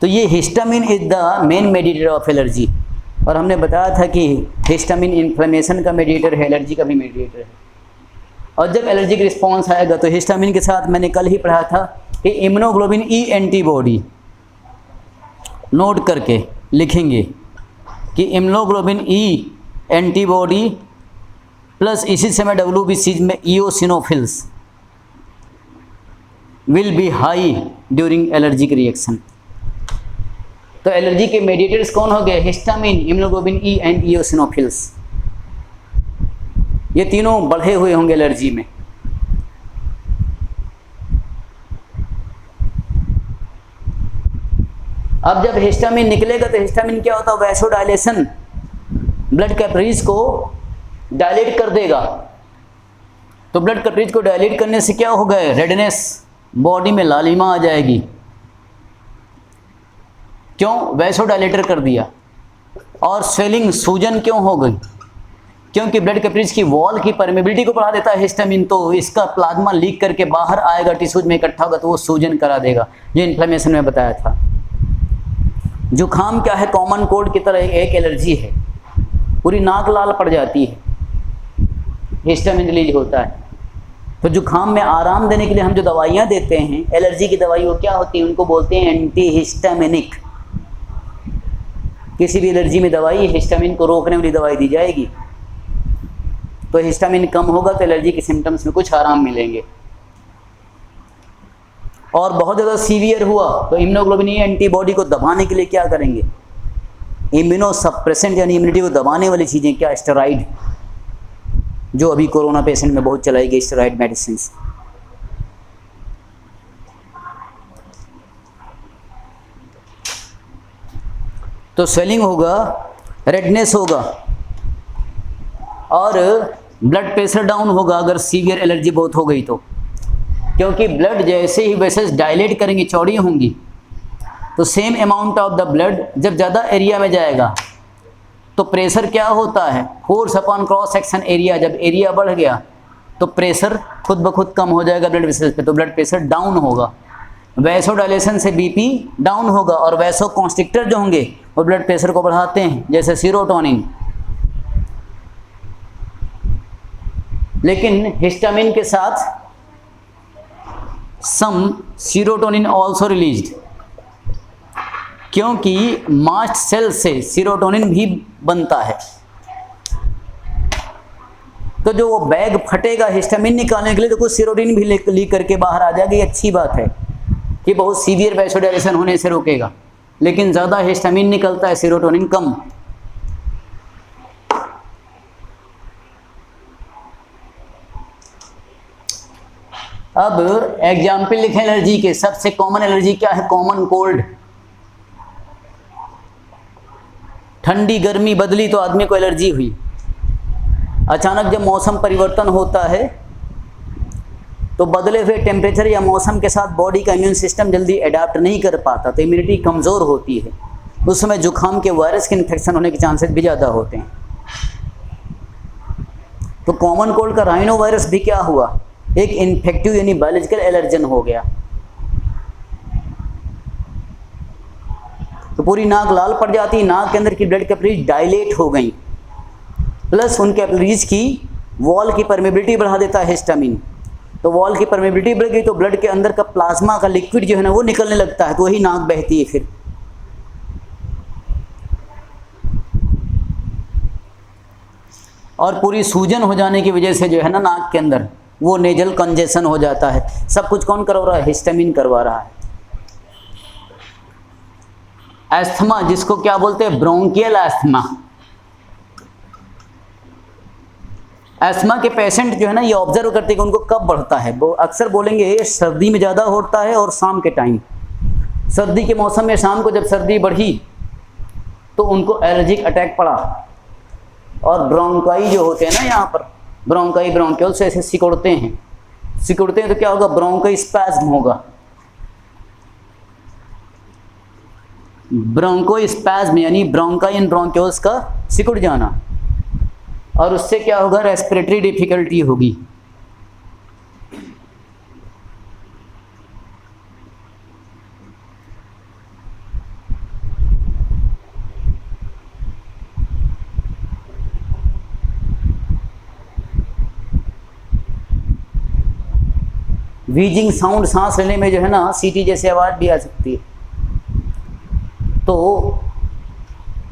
तो ये histamine is the main mediator of allergy, और हमने बताया था कि हिस्टामिन इन्फ्लेमेशन का मेडिएटर है, एलर्जी का भी मेडिएटर है। और जब एलर्जिक रिस्पॉन्स आएगा तो हिस्टामिन के साथ मैंने कल ही पढ़ा था कि इम्यूनोग्लोबिन ई एंटीबॉडी, नोट करके लिखेंगे कि इम्यूनोग्लोबिन ई एंटीबॉडी प्लस इसी समय WBC में eosinophils will be high during allergic reaction. तो एलर्जी के मेडिएटर्स कौन हो गए, histamine, immunoglobulin E and eosinophils. ये तीनों बढ़े हुए होंगे एलर्जी में। अब जब हिस्टामिन निकलेगा तो हिस्टामिन क्या होता है, वैसोडाइलेशन, ब्लड कैपिलरीज को डायलेट कर देगा। तो ब्लड कैपिलरीज को डायलेट करने से क्या हो गए, रेडनेस, बॉडी में लालिमा आ जाएगी। क्यों, वैसोडाइलेटर कर दिया। और स्वेलिंग, सूजन क्यों हो गई, क्योंकि ब्लड कैपिलरीज की वॉल की परमेबिलिटी को बढ़ा देता है हिस्टामिन, तो इसका प्लाज्मा लीक करके बाहर आएगा, टिश्यूज में इकट्ठा होगा, तो वो सूजन करा देगा, जो इन्फ्लेमेशन में बताया था। जुखाम क्या है, कॉमन कोल्ड की तरह एक एलर्जी है, पूरी नाक लाल पड़ जाती है, हिस्टामिन रिलीज होता है। तो जुखाम में आराम देने के लिए हम जो दवाइयाँ देते हैं, एलर्जी की दवाई, वो क्या होती है, उनको बोलते हैं एंटी हिस्टामिनिक। किसी भी एलर्जी में दवाई हिस्टामिन को रोकने वाली दवाई दी जाएगी, तो हिस्टामिन कम होगा तो एलर्जी के सिम्टम्स में कुछ आराम मिलेंगे। और बहुत ज़्यादा सीवियर हुआ तो इम्यूनोग्लोबिन ई एंटीबॉडी को दबाने के लिए क्या करेंगे, इम्यूनो सप्रेसेंट यानी इम्यूनिटी को दबाने वाली चीज़ें, क्या, स्टेरॉइड, जो अभी कोरोना पेशेंट में बहुत चलाई गई स्टेरॉइड मेडिसिन। तो स्वेलिंग होगा, रेडनेस होगा और ब्लड प्रेशर डाउन होगा अगर सीवियर एलर्जी बहुत हो गई तो, क्योंकि ब्लड जैसे ही वेसल्स डायलेट करेंगी, चौड़ी होंगी, तो same amount of the blood जब ज़्यादा एरिया में जाएगा तो प्रेशर क्या होता है, force upon cross section area. जब एरिया बढ़ गया तो प्रेशर खुद ब खुद कम हो जाएगा ब्लड वेसल्स पे, तो ब्लड प्रेशर डाउन होगा। वैसो डायलेशन से बीपी डाउन होगा, और वैसो कॉन्स्ट्रिक्टर जो होंगे वो ब्लड प्रेशर को बढ़ाते हैं, जैसे सीरोटोनिन। लेकिन हिस्टामिन के साथ सम सीरोटोनिन ऑल्सो रिलीज्ड, क्योंकि मास्ट सेल से सीरोटोनिन भी बनता है। तो जो वो बैग फटेगा हिस्टामिन निकालने के लिए, तो कुछ सीरोटोनिन भी लीक करके बाहर आ जाएगी। अच्छी बात है कि बहुत सीवियर वैसोडाइलेशन होने से रोकेगा, लेकिन ज़्यादा हिस्टामिन निकलता है, सीरोटोनिन कम। अब एग्जाम्पल लिखें एलर्जी के। सबसे कॉमन एलर्जी क्या है, कॉमन कोल्ड। ठंडी गर्मी बदली तो आदमी को एलर्जी हुई। अचानक जब मौसम परिवर्तन होता है तो बदले हुए टेम्परेचर या मौसम के साथ बॉडी का इम्यून सिस्टम जल्दी अडाप्ट नहीं कर पाता, तो इम्यूनिटी कमज़ोर होती है। उस समय जुखाम के वायरस के इन्फेक्शन होने के चांसेस भी ज़्यादा होते हैं। तो कॉमन कोल्ड का राइनो वायरस भी क्या हुआ, एक इन्फेक्टिव यानी बायोलॉजिकल एलर्जन हो गया। तो पूरी नाक लाल पड़ जाती, नाक के अंदर की ब्लड कैपिलरीज डायलेट हो गई, प्लस उन कैपिलरीज की वॉल की परमेबिलिटी बढ़ा देता है हिस्टामिन। तो वॉल की परमेबिलिटी बढ़ गई तो ब्लड के अंदर का प्लाज्मा का लिक्विड जो है ना वो निकलने लगता है, तो वही नाक बहती है फिर। और पूरी सूजन हो जाने की वजह से जो है ना नाक के अंदर वो नेजल कंजेशन हो जाता है। सब कुछ कौन करवा रहा है, हिस्टामिन करवा रहा है। एस्थमा, जिसको क्या बोलते हैं, ब्रोंकियल एस्थमा। एस्थमा के पेशेंट जो है ना ये ऑब्जर्व करते हैं कि उनको कब बढ़ता है। वो अक्सर बोलेंगे सर्दी में ज़्यादा होता है और शाम के टाइम। सर्दी के मौसम में शाम को जब सर्दी बढ़ी तो उनको एलर्जिक अटैक पड़ा, और ब्रोंकाई जो होते हैं ना यहाँ पर, ब्रोंकाई ब्रोंकियल से ऐसे सिकुड़ते हैं तो क्या होगा, ब्रोंकाई स्पैज्म होगा। ब्रोंकोस्पैज्म यानी ब्रोंकाई एंड ब्रोंक्यूल्स का सिकुड़ जाना, और उससे क्या होगा, रेस्पिरेटरी डिफिकल्टी होगी। व्हीजिंग साउंड, सांस लेने में जो है ना सीटी जैसे आवाज़ भी आ सकती है। तो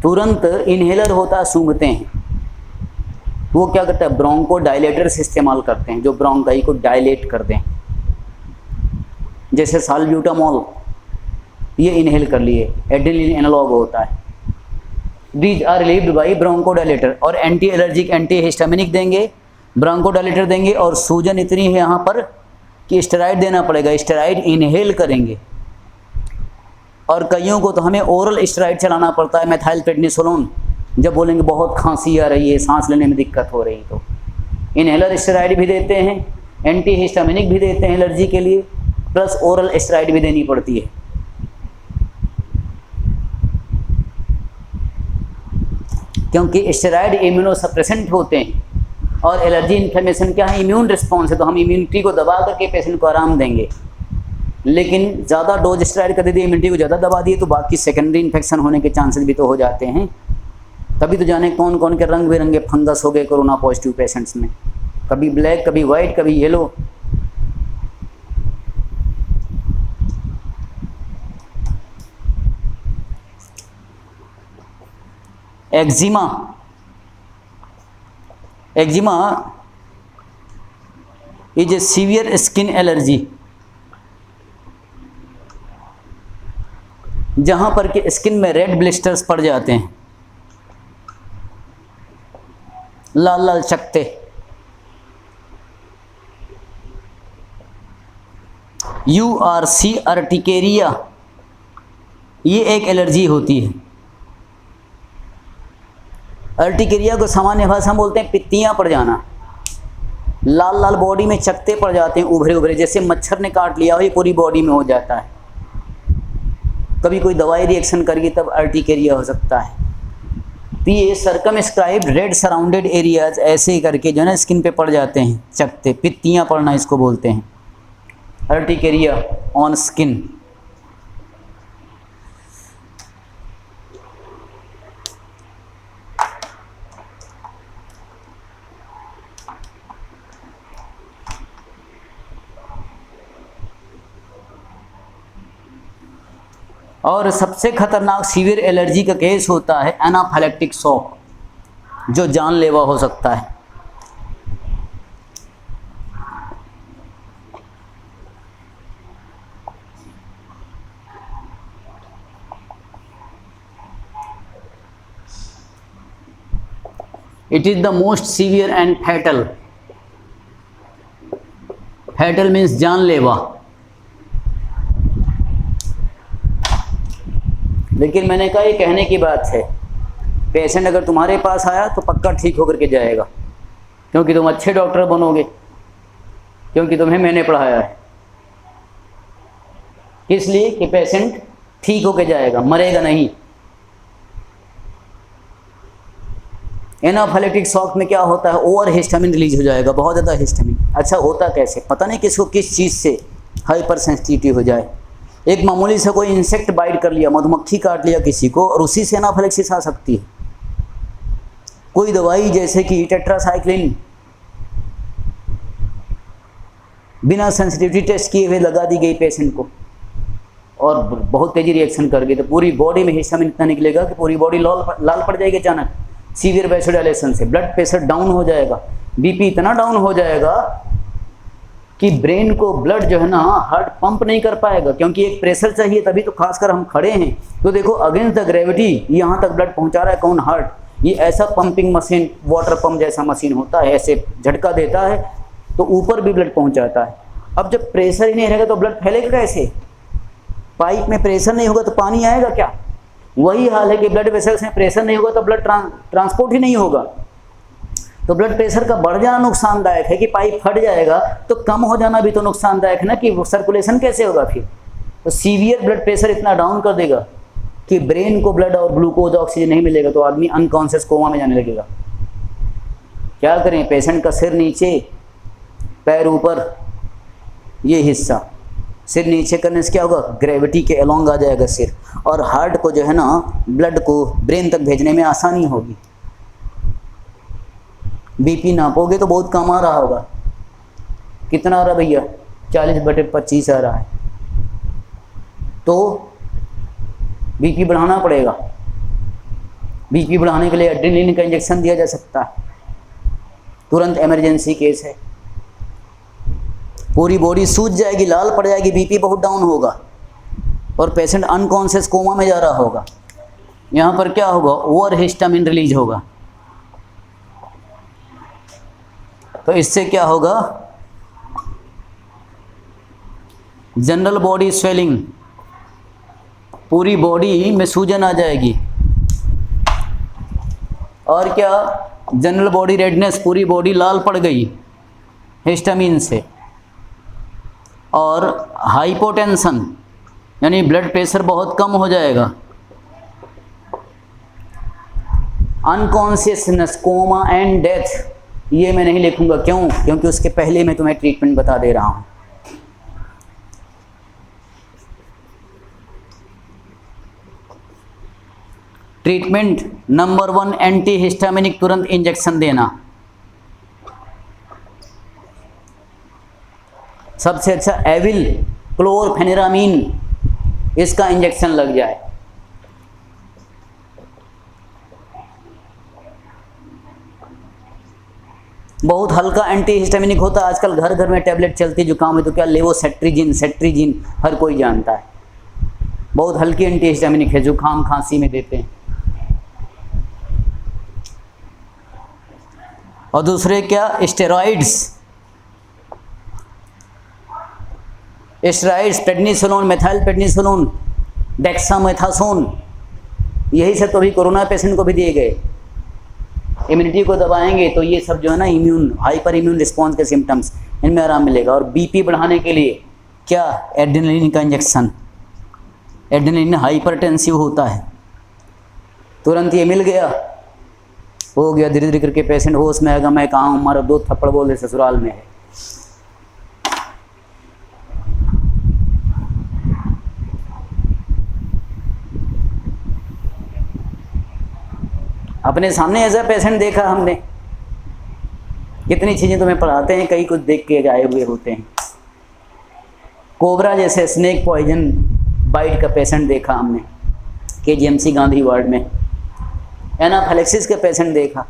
तुरंत इन्हेलर होता है, सूंघते हैं, वो क्या करता है, ब्रोंको डायलेटर्स इस्तेमाल करते हैं जो ब्रोंकाई को डायलेट कर दें, जैसे साल्ब्यूटामॉल, ये इन्हेल कर लिए, एड्रेनलिन एनालॉग होता है। These are relieved by bronchodilator. और एंटी एलर्जिक एंटी हिस्टामिनिक देंगे, ब्रोंको डायलेटर देंगे, और सूजन इतनी है यहाँ पर कि स्टेरॉइड देना पड़ेगा, स्टेरॉइड इन्हेल करेंगे। और कईयों को तो हमें ओरल स्टेरॉइड चलाना पड़ता है, मेथाइलप्रेडनिसोलोन, जब बोलेंगे बहुत खांसी आ रही है, सांस लेने में दिक्कत हो रही, तो इन्हेलर स्टेरॉइड भी देते हैं, एंटी हिस्टामिनिक भी देते हैं एलर्जी के लिए, प्लस ओरल स्टेरॉइड भी देनी पड़ती है। क्योंकि स्टेरॉइड इम्यूनोसप्रेसेंट होते हैं, और एलर्जी इन्फ्लेमेशन क्या है, इम्यून रिस्पॉन्स है, तो हम इम्यूनिटी को दबा करके पेशेंट को आराम देंगे। लेकिन ज़्यादा डोज स्टेरॉइड कर दिए, इम्यूनिटी को ज़्यादा दबा दिए तो बाकी सेकेंडरी इन्फेक्शन होने के चांसेस भी तो हो जाते हैं। तभी तो जाने कौन कौन के रंग बिरंगे फंगस हो गए कोरोना पॉजिटिव पेशेंट्स में, कभी ब्लैक, कभी वाइट, कभी yellow. Eczema, eczema is a severe skin allergy, जहां पर कि स्किन में रेड ब्लिस्टर्स पड़ जाते हैं, लाल लाल चकते। URC अर्टिकेरिया, ये एक एलर्जी होती है। अर्टिकेरिया को सामान्य भाषा में बोलते हैं पित्तियां पड़ जाना, लाल लाल बॉडी में चकते पड़ जाते हैं उभरे उभरे, जैसे मच्छर ने काट लिया हो, ये पूरी बॉडी में हो जाता है। कभी कोई दवाई रिएक्शन करेगी तब अर्टिकेरिया हो सकता है। तो ये सर्कमस्क्राइब्ड रेड सराउंडेड एरियाज ऐसे ही करके जो है ना स्किन पे पड़ जाते हैं चकते, पित्तियां पड़ना इसको बोलते हैं, अर्टिकेरिया ऑन स्किन। और सबसे खतरनाक सीवियर एलर्जी का केस होता है एनाफाइलेक्टिक शॉक, जो जानलेवा हो सकता है। It is the most severe and fatal, fatal means जानलेवा। लेकिन मैंने कहा ये कहने की बात है, पेशेंट अगर तुम्हारे पास आया तो पक्का ठीक होकर के जाएगा, क्योंकि तुम अच्छे डॉक्टर बनोगे, क्योंकि तुम्हें मैंने पढ़ाया है। इसलिए कि पेशेंट ठीक होकर जाएगा, मरेगा नहीं। एनाफाइलेक्टिक शॉक में क्या होता है, ओवर हिस्टामिन रिलीज हो जाएगा, बहुत ज़्यादा हिस्टामिन। अच्छा होता कैसे, पता नहीं किसको किस चीज़ से हाइपर सेंसिटिविटी हो जाए। एक मामूली से कोई इंसेक्ट बाइट कर लिया, मधुमक्खी काट लिया किसी को, और उसी से एनाफाइलेक्सिस आ सकती है। कोई दवाई जैसे कि टेट्रासाइक्लिन बिना सेंसिटिविटी टेस्ट किए हुए लगा दी गई पेशेंट को, और बहुत तेजी रिएक्शन कर गई, तो पूरी बॉडी में हिस्टामिन इतना निकलेगा कि पूरी बॉडी लाल पड़ जाएगी अचानक, सीवियर वैसोडाइलेशन से। ब्लड प्रेशर डाउन हो जाएगा, बीपी इतना डाउन हो जाएगा कि ब्रेन को ब्लड जो है ना हार्ट पंप नहीं कर पाएगा, क्योंकि एक प्रेशर चाहिए, तभी तो खासकर हम खड़े हैं तो देखो अगेंस्ट द ग्रेविटी यहाँ तक ब्लड पहुँचा रहा है कौन, हार्ट। ये ऐसा पंपिंग मशीन, वाटर पंप जैसा मशीन होता है, ऐसे झटका देता है तो ऊपर भी ब्लड पहुँचाता है। अब जब प्रेशर ही नहीं रहेगा तो ब्लड फैलेगा कैसे, पाइप में प्रेशर नहीं होगा तो पानी आएगा क्या। वही हाल है कि ब्लड वेसल्स में प्रेशर नहीं होगा तो ब्लड ट्रांसपोर्ट ही नहीं होगा। तो ब्लड प्रेशर का बढ़ जाना नुकसानदायक है कि पाइप फट जाएगा, तो कम हो जाना भी तो नुकसानदायक है ना, कि सर्कुलेशन कैसे होगा फिर। तो सीवियर ब्लड प्रेशर इतना डाउन कर देगा कि ब्रेन को ब्लड और ग्लूकोज ऑक्सीजन नहीं मिलेगा, तो आदमी अनकॉन्शियस कोमा में जाने लगेगा। क्या करें, पेशेंट का सिर नीचे पैर ऊपर, ये हिस्सा सिर नीचे करने से क्या होगा, ग्रेविटी के अलोंग आ जाएगा सिर, और हार्ट को जो है ना ब्लड को ब्रेन तक भेजने में आसानी होगी। बीपी नापोगे तो बहुत कम आ रहा होगा, कितना आ रहा भैया, 40/25 आ रहा है, तो बीपी बढ़ाना पड़ेगा। बीपी बढ़ाने के लिए एड्रेनलिन का इंजेक्शन दिया जा सकता है, तुरंत इमरजेंसी केस है। पूरी बॉडी सूज जाएगी, लाल पड़ जाएगी, बीपी बहुत डाउन होगा और पेशेंट अनकॉन्शियस कोमा में जा रहा होगा। यहाँ पर क्या होगा, ओवर हिस्टामिन रिलीज होगा। तो इससे क्या होगा, जनरल बॉडी स्वेलिंग, पूरी बॉडी में सूजन आ जाएगी, और क्या, जनरल बॉडी रेडनेस, पूरी बॉडी लाल पड़ गई हिस्टामिन से, और हाइपोटेंशन यानी ब्लड प्रेशर बहुत कम हो जाएगा। अनकॉन्शियसनेस, कोमा एंड डेथ, ये मैं नहीं लिखूंगा, क्यों, क्योंकि उसके पहले मैं तुम्हें ट्रीटमेंट बता दे रहा हूँ। ट्रीटमेंट नंबर 1 एंटी हिस्टामिनिक, तुरंत इंजेक्शन देना। सबसे अच्छा एविल क्लोरफेनिरामीन, इसका इंजेक्शन लग जाए। बहुत हल्का एंटी हिस्टामिनिक होता है, आजकल घर घर में टैबलेट चलती जुकाम है तो क्या, लेवोसेट्रिजिन, सेट्रिजिन हर कोई जानता है, बहुत हल्की एंटी हिस्टामिनिक है, जुकाम खांसी में देते हैं। और दूसरे क्या, steroids, prednisolone, methyl prednisolone, dexamethasone, यही सब तो अभी कोरोना पेशेंट को भी दिए गए। इम्यूनिटी को दबाएंगे तो ये सब जो है ना, इम्यून हाइपर इम्यून रिस्पॉन्स के सिम्टम्स, इनमें आराम मिलेगा। और बीपी बढ़ाने के लिए क्या, एड्रेनलिन का इंजेक्शन। एड्रेनलिन हाइपरटेंसिव होता है, तुरंत ये मिल गया, हो गया, धीरे धीरे करके पेशेंट होश में आएगा, मैं कहाँ हूँ, हमारा 2 थप्पड़ बोले ससुराल में है। अपने सामने ऐसा पेशेंट देखा हमने, कितनी चीज़ें तुम्हें पढ़ाते हैं, कई कुछ देख के आए हुए होते हैं। कोबरा जैसे स्नेक पॉइजन बाइट का पेशेंट देखा हमने KGMC गांधी वार्ड में। एनाफिलेक्सिस के पेशेंट देखा।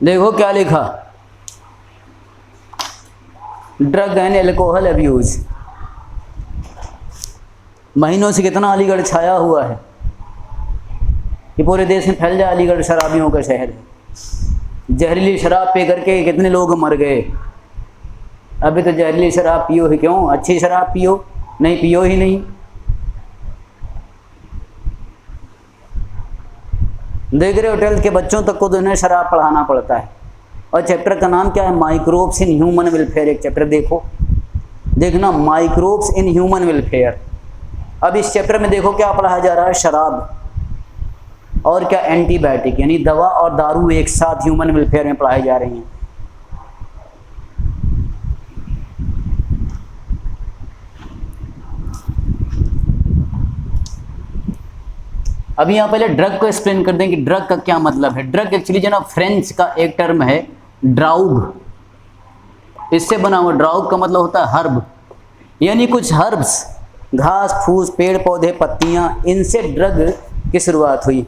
देखो क्या लिखा, ड्रग एंड एल्कोहल अब्यूज। महीनों से कितना अलीगढ़ छाया हुआ है कि पूरे देश में फैल जाए, अलीगढ़ शराबियों का शहर है। जहरीली शराब पी करके कितने लोग मर गए। अभी तो जहरीली शराब पियो ही क्यों, अच्छी शराब पियो, नहीं पियो ही नहीं। देख रहे हो, 12th के बच्चों तक को तो इन्हें शराब पढ़ाना पड़ता है। और चैप्टर का नाम क्या है, माइक्रोब्स इन ह्यूमन वेलफेयर। एक चैप्टर देखो, देखना, माइक्रोब्स इन ह्यूमन वेलफेयर। अब इस चैप्टर में देखो क्या पढ़ाया जा रहा है, शराब और क्या, एंटीबायोटिक, यानी दवा और दारू एक साथ ह्यूमन वेलफेयर में पढ़ाई जा रही हैं। अभी यहाँ पहले ड्रग को एक्सप्लेन कर दें कि ड्रग का क्या मतलब है। ड्रग एक्चुअली जो ना फ्रेंच का एक टर्म है ड्राउग, इससे बना हुआ। ड्राउग का मतलब होता है हर्ब, यानी कुछ हर्ब्स, घास फूस, पेड़ पौधे, पत्तियाँ, इनसे ड्रग की शुरुआत हुई।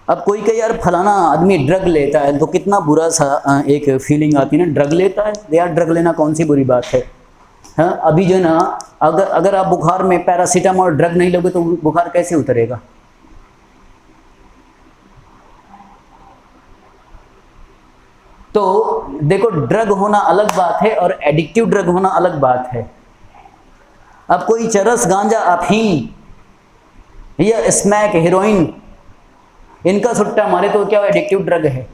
अब कोई कहे यार फलाना आदमी ड्रग लेता है, तो कितना बुरा सा एक फीलिंग आती है ना, ड्रग लेता है यार, ड्रग लेना कौन सी बुरी बात है। हाँ, अभी जो है ना, अगर आप बुखार में पैरासीटामोल ड्रग नहीं लोगे तो बुखार कैसे उतरेगा। तो देखो, ड्रग होना अलग बात है और एडिक्टिव ड्रग होना अलग बात है। अब कोई चरस, गांजा, अफीम या स्मैक, हेरोइन, इनका सुट्टा मारे तो क्या एडिक्टिव ड्रग है।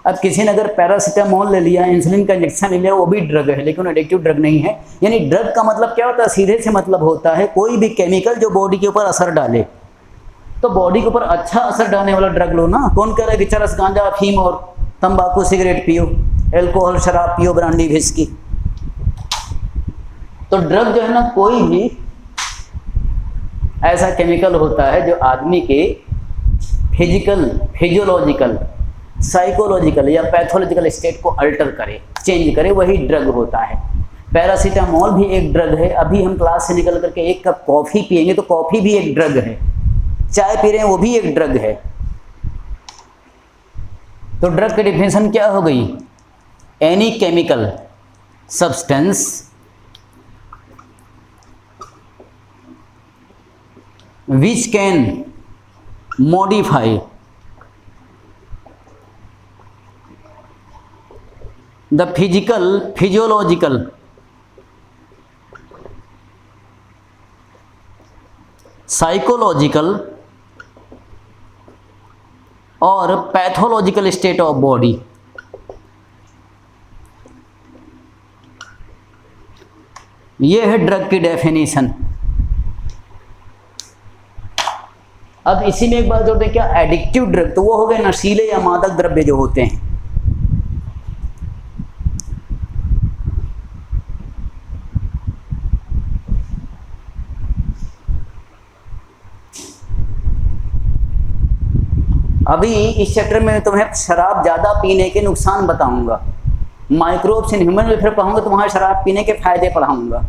अब किसी ने अगर पैरासीटामोल ले लिया, इंसुलिन का इंजेक्शन ले लिया, वो भी ड्रग है, लेकिन एडिक्टिव ड्रग नहीं है। यानी ड्रग का मतलब क्या होता है, सीधे से मतलब होता है कोई भी केमिकल जो बॉडी के ऊपर असर डाले। तो बॉडी के ऊपर अच्छा असर डालने वाला ड्रग लो ना। कौन कह रहा है कि चरस, गांजा, अफीम और तंबाकू, सिगरेट पियो, एल्कोहल, शराब पियो, ब्रांडी, विस्की। तो ड्रग जो है ना, कोई भी ऐसा केमिकल होता है जो आदमी के फिजिकल, फिजियोलॉजिकल, साइकोलॉजिकल या पैथोलॉजिकल स्टेट को अल्टर करे, चेंज करे, वही ड्रग होता है। पैरासीटामोल भी एक ड्रग है। अभी हम क्लास से निकल करके 1 कप कॉफ़ी पिएंगे तो कॉफ़ी भी एक ड्रग है। चाय पी रहे हैं, वो भी एक ड्रग है। तो ड्रग की डिफिनेशन क्या हो गई? Any chemical substance which can modify the physiological psychological और पैथोलॉजिकल स्टेट ऑफ बॉडी। ये है ड्रग की डेफिनेशन। अब इसी में एक बात जोड़ते हैं, क्या एडिक्टिव ड्रग, तो वो हो गए नशीले या मादक द्रव्य जो होते हैं। अभी इस चैप्टर में तुम्हें शराब ज़्यादा पीने के नुकसान बताऊंगा, माइक्रोब्स इन ह्यूमन वेलफेयर पढ़ाऊंगा, तुम्हारे शराब पीने के फायदे पढ़ाऊंगा।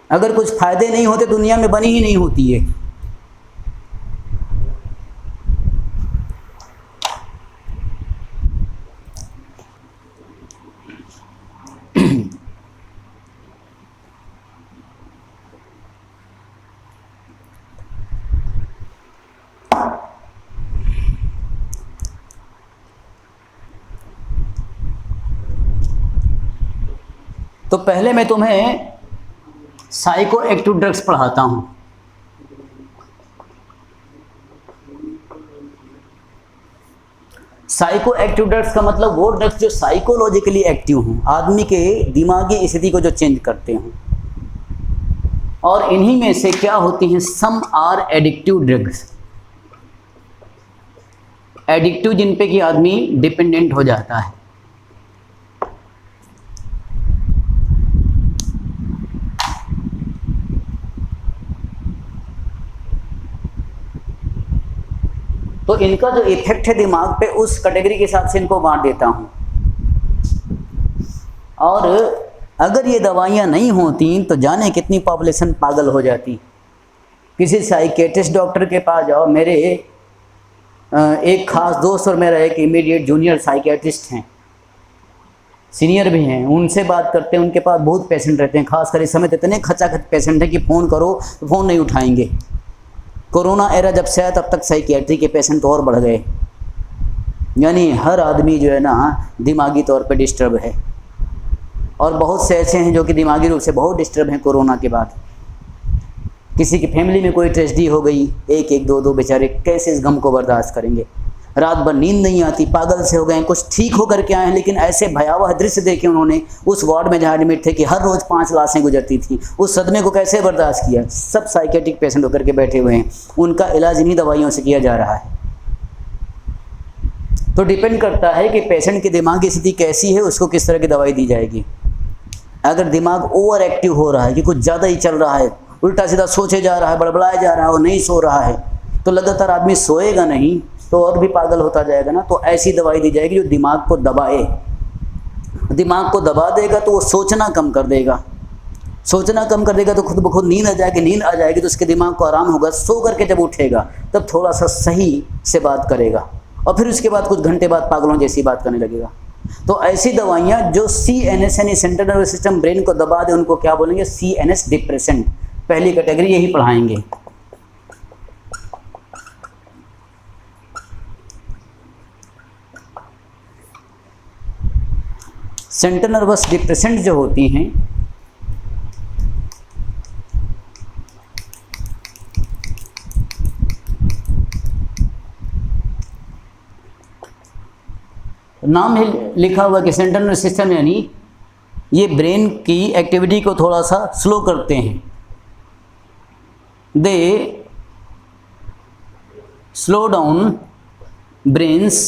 अगर कुछ फायदे नहीं होते दुनिया में बनी ही नहीं होती है। तो पहले मैं तुम्हें साइको एक्टिव ड्रग्स पढ़ाता हूं। साइको एक्टिव ड्रग्स का मतलब वो ड्रग्स जो साइकोलॉजिकली एक्टिव हों, आदमी के दिमागी स्थिति को जो चेंज करते हों। और इन्हीं में से क्या होती हैं? Some are addictive drugs, addictive जिन पे कि आदमी डिपेंडेंट हो जाता है। तो इनका जो इफेक्ट है दिमाग पे, उस कैटेगरी के हिसाब से इनको बांट देता हूं। और अगर ये दवाइयाँ नहीं होती तो जाने कितनी पॉपुलेशन पागल हो जाती। किसी साइकेट्रिस्ट डॉक्टर के पास जाओ, मेरे एक खास दोस्त और मेरा एक इमीडिएट जूनियर साइकेट्रिस्ट हैं, सीनियर भी हैं, उनसे बात करते हैं। उनके पास बहुत पेशेंट रहते हैं, खासकर इस समय तो इतने खचाखच पेशेंट हैं कि फ़ोन करो तो फ़ोन नहीं उठाएंगे। कोरोना एरा जब से आया तब तक साइकियाट्री के पेशेंट और बढ़ गए, यानी हर आदमी जो है ना दिमागी तौर पे डिस्टर्ब है। और बहुत से ऐसे हैं जो कि दिमागी रूप से बहुत डिस्टर्ब हैं कोरोना के बाद। किसी की फैमिली में कोई ट्रेजेडी हो गई, एक एक दो दो बेचारे कैसे इस गम को बर्दाश्त करेंगे। रात भर नींद नहीं आती, पागल से हो गए। कुछ ठीक होकर के आए हैं, लेकिन ऐसे भयावह दृश्य देखे उन्होंने उस वार्ड में जहाँ एडमिट थे कि हर रोज़ 5 लाशें गुजरती थी। उस सदमे को कैसे बर्दाश्त किया। सब साइकेट्रिक पेशेंट होकर के बैठे हुए हैं, उनका इलाज इन्हीं दवाइयों से किया जा रहा है। तो डिपेंड करता है कि पेशेंट की दिमागी स्थिति कैसी है, उसको किस तरह की दवाई दी जाएगी। अगर दिमाग ओवर एक्टिव हो रहा है कि कुछ ज़्यादा ही चल रहा है, उल्टा सीधा सोचे जा रहा है, बड़बड़ाया जा रहा है और नहीं सो रहा है, तो लगातार आदमी सोएगा नहीं तो और भी पागल होता जाएगा ना। तो ऐसी दवाई दी जाएगी जो दिमाग को दबाए। दिमाग को दबा देगा तो वो सोचना कम कर देगा, सोचना कम कर देगा तो खुद ब खुद नींद आ जाएगी। नींद आ जाएगी तो उसके दिमाग को आराम होगा। सो करके जब उठेगा तब थोड़ा सा सही से बात करेगा, और फिर उसके बाद कुछ घंटे बाद पागलों जैसी बात करने लगेगा। तो ऐसी दवाइयाँ जो CNS यानी सेंट्रल नर्वस सिस्टम ब्रेन को दबा दे, उनको क्या बोलेंगे? CNS depressant. पहली कैटेगरी यही पढ़ाएंगे। सेंट्रल नर्वस डिप्रेसेंट जो होती हैं, नाम है लिखा हुआ कि सेंट्रल नर्वस सिस्टम, यानी ये ब्रेन की एक्टिविटी को थोड़ा सा स्लो करते हैं। They slow down brain's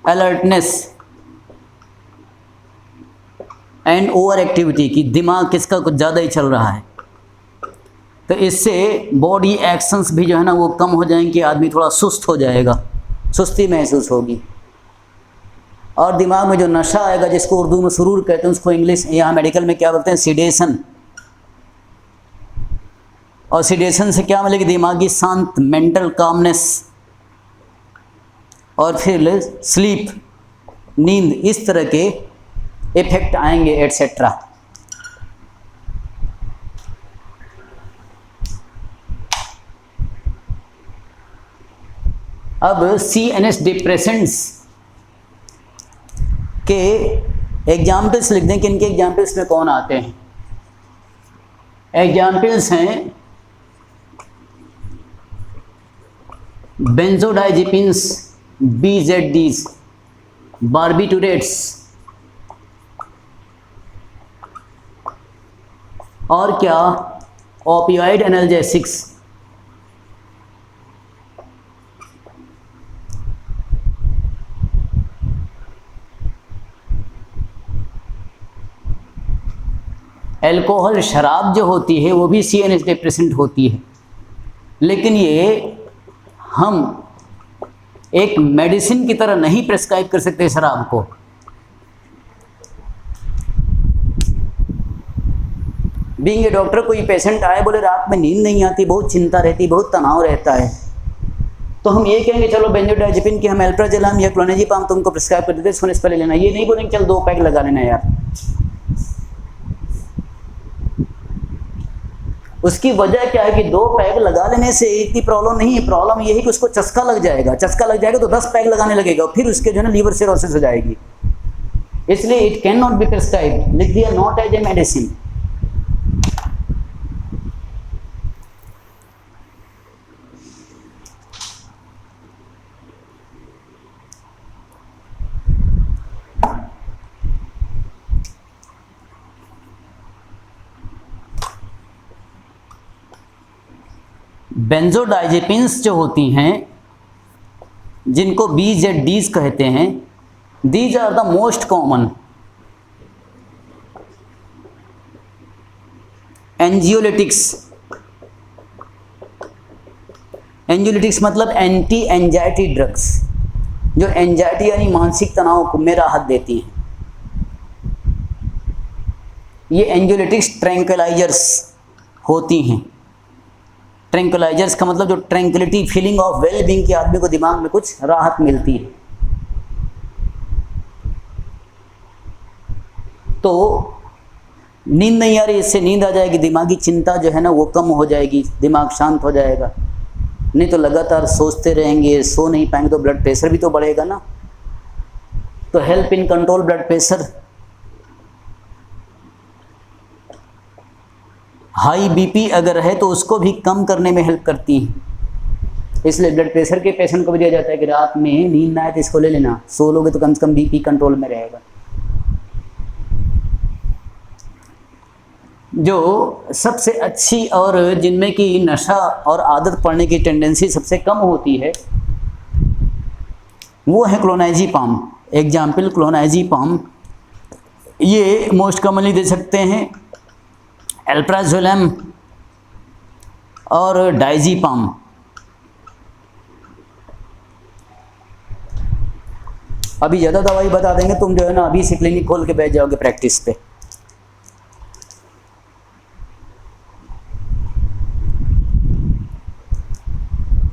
alertness and over activity, की दिमाग किसका कुछ ज़्यादा ही चल रहा है। तो इससे बॉडी एक्शंस भी जो है ना वो कम हो जाएंगे, आदमी थोड़ा सुस्त हो जाएगा, सुस्ती महसूस होगी। और दिमाग में जो नशा आएगा, जिसको उर्दू में सुरूर कहते हैं, उसको इंग्लिश यहाँ मेडिकल में क्या बोलते हैं? सिडेशन। और सीडेशन से क्या मिलेगी? दिमागी शांत, मेंटल कामनेस, और फिर स्लीप, नींद, इस तरह के इफेक्ट आएंगे एटसेट्रा। अब CNS डिप्रेसेंट्स के एग्जाम्पल्स लिख दें कि इनके एग्जाम्पल्स में कौन आते हैं। एग्जाम्पल्स हैं बेंजोडाइजेपिन्स, BZDs, बार्बिटूरेट्स, और क्या? Opioid analgesics. अल्कोहल, शराब जो होती है वो भी CNS डिप्रेसेंट होती है, लेकिन ये हम एक मेडिसिन की तरह नहीं प्रेस्क्राइब कर सकते शराब को। बीइंग ए डॉक्टर, कोई पेशेंट आए बोले रात में नींद नहीं आती, बहुत चिंता रहती, बहुत तनाव रहता है, तो हम ये कहेंगे चलो बेंजोडाइजेपिन की हम अल्प्राजोलम या क्लोनाजीपाम तुमको प्रिस्क्राइब कर देते, सोने से पहले लेना। ये नहीं बोलेंगे चल 2 पैक लगा लेना यार। उसकी वजह क्या है कि 2 पैक लगा लेने से इतनी प्रॉब्लम नहीं है। प्रॉब्लम ये है कि उसको चस्का लग जाएगा। चस्का लग जाएगा तो 10 पैक लगाने लगेगा, फिर उसके जो है ना लीवर सिरोसिस हो जाएगी। इसलिए it can not be prescribed, लिख दिया not as a medicine. Benzodiazepines जो होती हैं, जिनको BZDs कहते हैं, these are the most common anxiolytics. Anxiolytics मतलब एंटी एंजाइटी ड्रग्स, जो एंजाइटी यानी मानसिक तनाव में राहत देती हैं। ये एंजियोलिटिक्स ट्रैंक्विलाइजर्स होती हैं। ट्रैंक्विलाइजर्स का मतलब जो tranquillity, feeling of well being की आदमी को दिमाग में कुछ राहत मिलती है। तो नींद नहीं आ रही, इससे नींद आ जाएगी, दिमागी चिंता जो है ना वो कम हो जाएगी, दिमाग शांत हो जाएगा। नहीं तो लगातार सोचते रहेंगे, सो नहीं पाएंगे तो ब्लड प्रेशर भी तो बढ़ेगा ना। तो help in control blood pressure. High BP अगर है तो उसको भी कम करने में हेल्प करती हैं। इसलिए ब्लड प्रेशर के पेशेंट को भी दिया जाता है कि रात में नींद ना आए तो इसको ले लेना, सो लोगे तो कम से कम BP कंट्रोल में रहेगा। जो सबसे अच्छी और जिनमें की नशा और आदत पड़ने की टेंडेंसी सबसे कम होती है वो है क्लोनाजीपाम। एग्जाम्पल क्लोनाजीपाम, ये मोस्ट कॉमनली दे सकते हैं अल्प्राजोलम और डाइजीपाम। अभी ज़्यादा दवाई बता देंगे, तुम जो है ना अभी से क्लिनिक खोल के बैठ जाओगे प्रैक्टिस पे।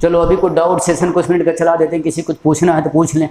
चलो अभी कोई डाउट सेशन कुछ मिनट का चला देते हैं, किसी कुछ पूछना है तो पूछ लें।